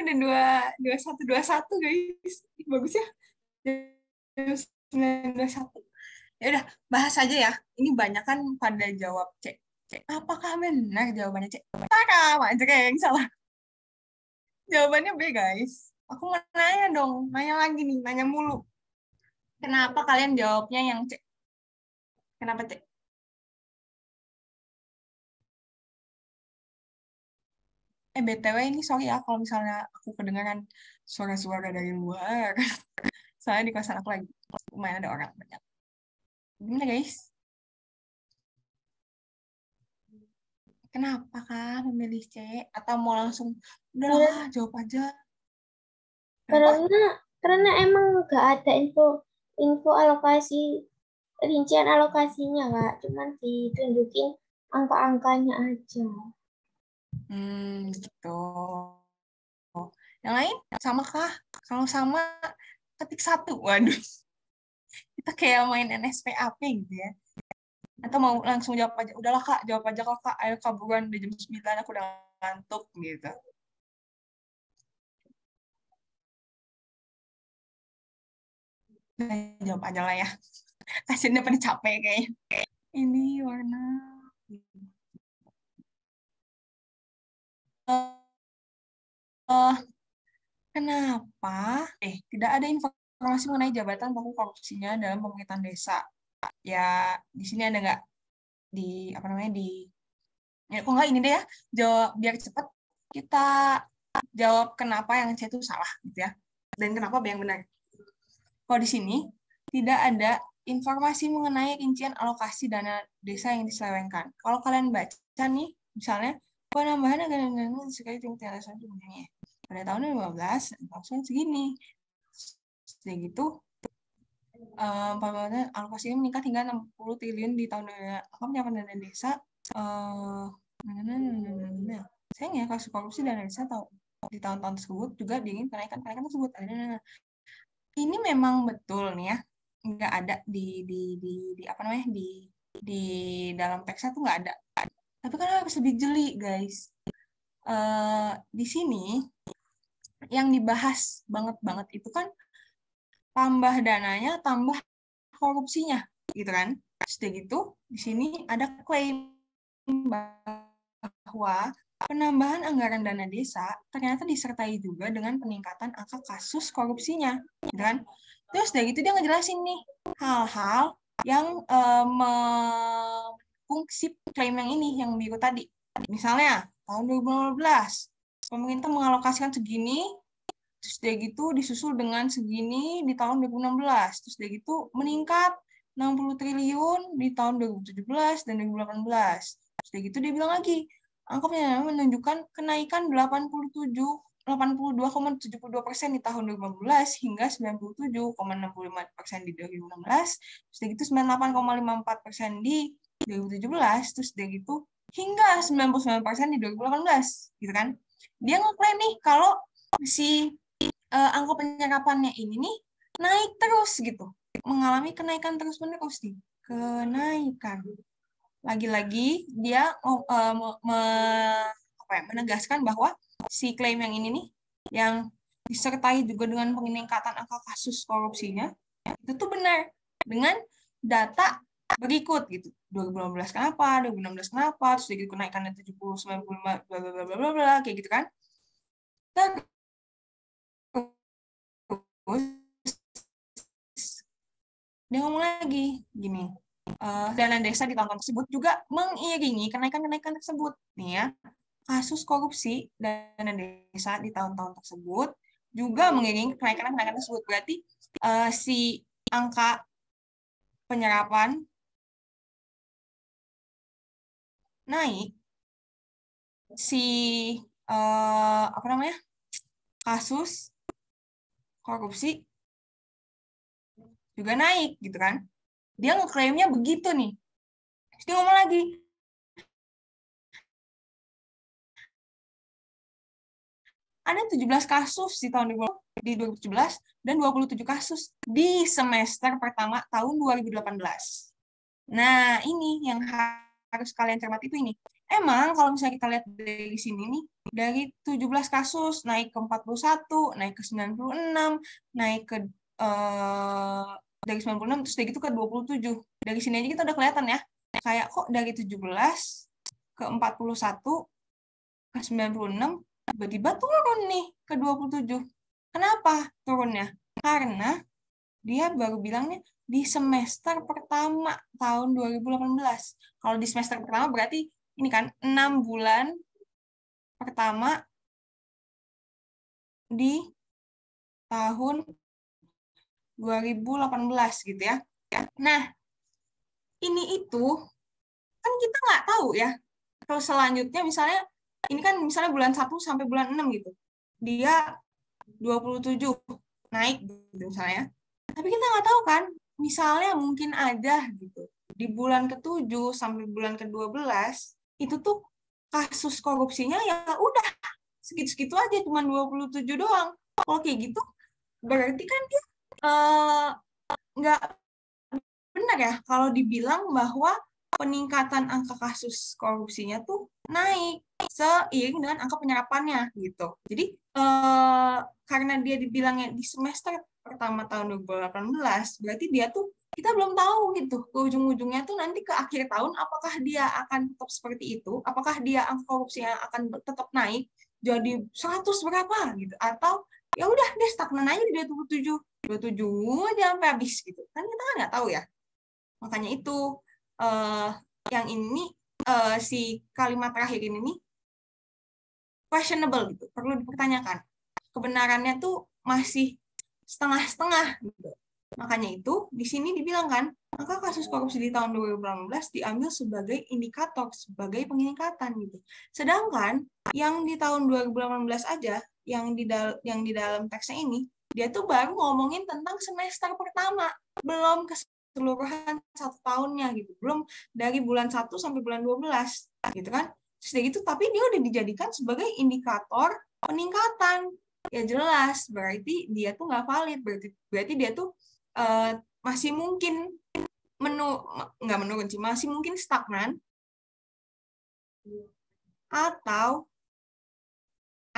Udah 21 guys. Bagus ya. 9.21. Ya udah, bahas aja ya. Ini banyak kan pada jawab C. Apakah benar jawabannya C? Salah, aja kayak yang salah. Jawabannya B guys. Aku mau nanya dong, nanya lagi nih, nanya mulu. Kenapa kalian jawabnya yang C? Kenapa C? BTW ini sorry ya kalau misalnya aku kedengaran suara-suara dari luar. Soalnya di kosan aku lagi lumayan ada orang banyak. Gimana guys? Kenapa kah memilih C? Atau mau langsung, udahlah jawab aja. Karena emang nggak ada info alokasi, rincian alokasinya Kak, cuman ditunjukin angka-angkanya aja. Gitu. Yang lain sama kah? Kalau sama ketik 1. Waduh. Kita kayak main NSPAP gitu ya. Atau mau langsung jawab aja? Udahlah Kak, jawab aja Kak. Ayo Kak, buruan udah jam 9, aku udah ngantuk gitu. Nah, jawab aja lah ya. Kasiannya pada capek kayaknya. Ini warna kenapa tidak ada informasi mengenai jabatan pelaku korupsinya dalam pemerintahan desa? Ya, di sini ada nggak di apa namanya di ya kok nggak ini deh ya, jawab biar cepat kita jawab kenapa yang saya itu salah gitu ya, dan kenapa yang benar. Kalau di sini tidak ada informasi mengenai rincian alokasi dana desa yang diselewengkan. Kalau kalian baca nih, misalnya penambahan anggaran sekali tingkat sebelumnya pada tahun 2015 langsung segini, segitu alokasinya meningkat hingga 60 triliun di tahun penyampaian dana desa. Sayangnya kasus korupsi dana desa di tahun-tahun tersebut juga diingin kenaikan tersebut. Ini memang betul nih ya, nggak ada di apa namanya di dalam teksnya tuh nggak ada. Tapi kan harus lebih jeli guys. Di sini yang dibahas banget itu kan tambah dananya, tambah korupsinya, gitu kan? Sudah gitu, di sini ada klaim bahwa penambahan anggaran dana desa ternyata disertai juga dengan peningkatan angka kasus korupsinya, gitu kan? Terus dari itu dia ngejelasin nih hal-hal yang mendukung si klaim yang ini, yang biru tadi. Misalnya, tahun 2015, pemerintah mengalokasikan segini, terus dia gitu disusul dengan segini di tahun 2016, terus dia gitu meningkat 60 triliun di tahun 2017 dan 2018. Terus dia gitu dia bilang lagi, angkanya menunjukkan kenaikan 82,72% di tahun 2015 hingga 97,65% di 2016, terus dia gitu 98,54% di 2017, terus dia gitu hingga 99% di 2018, gitu kan? Dia ngeklaim nih kalau si angka penyerapannya ini nih naik terus gitu, mengalami kenaikan terus-menerus nih, kenaikan. Lagi-lagi dia menegaskan bahwa si klaim yang ini nih, yang disertai juga dengan peningkatan angka kasus korupsinya, itu tuh benar dengan data berikut gitu. 2018 kenapa, 2016 kenapa, terus gitu kenaikannya 70, 95, bla bla bla bla bla kayak gitu kan. Dia ngomong lagi gini, dana desa di tahun tersebut juga mengiringi kenaikan-kenaikan tersebut nih ya. Kasus korupsi dana desa di tahun-tahun tersebut juga mengiringi kenaikan-kenaikan tersebut. Berarti si angka penyerapan naik, si apa namanya kasus korupsi juga naik gitu kan. Dia ngeklaimnya begitu nih. Terus dia ngomong lagi, ada 17 kasus di tahun 2017 dan 27 kasus di semester pertama tahun 2018. Nah, ini yang harus kalian cermati itu ini. Emang kalau misalnya kita lihat dari sini nih, dari 17 kasus naik ke 41, naik ke 96, naik ke dari 96 terus dari itu ke 27. Dari sini aja kita udah kelihatan ya. Kayak kok dari 17 ke 41 ke 96 tiba-tiba turun nih ke 27. Kenapa turunnya? Karena dia baru bilangnya di semester pertama tahun 2018. Kalau di semester pertama berarti ini kan 6 bulan pertama di tahun 2018 gitu ya. Nah, ini itu kan kita nggak tahu ya. Kalau selanjutnya misalnya ini kan misalnya bulan 1 sampai bulan 6 gitu. Dia 27 naik gitu misalnya. Tapi kita nggak tahu kan, misalnya mungkin aja gitu. Di bulan ke-7 sampai bulan ke-12 itu tuh kasus korupsinya ya udah segitu-segitu aja, cuma 27 doang. Kalau kayak gitu berarti kan dia nggak benar ya kalau dibilang bahwa peningkatan angka kasus korupsinya tuh naik seiring dengan angka penyerapannya gitu. Jadi karena dia dibilangnya di semester pertama tahun 2018, berarti dia tuh kita belum tahu gitu ke ujung-ujungnya tuh nanti ke akhir tahun apakah dia akan tetap seperti itu, apakah dia angka korupsinya akan tetap naik jadi 100 berapa gitu, atau ya udah dia stagnan aja di 27 aja sampai habis gitu. Kan kita kan nggak tahu ya. Makanya itu yang ini si kalimat terakhir ini questionable gitu, perlu dipertanyakan. Kebenarannya tuh masih setengah-setengah gitu. Makanya itu di sini dibilang kan, angka kasus korupsi di tahun 2018 diambil sebagai indikator, sebagai peningkatan gitu. Sedangkan yang di tahun 2018 aja, yang di dalam teksnya ini, dia tuh baru ngomongin tentang semester pertama, belum keseluruhan 1 tahunnya gitu, belum dari bulan 1 sampai bulan 12 gitu kan. Terus gitu, tapi dia udah dijadikan sebagai indikator peningkatan. Ya jelas, berarti dia tuh nggak valid, berarti dia tuh masih mungkin nggak menurun sih, masih mungkin stagnan atau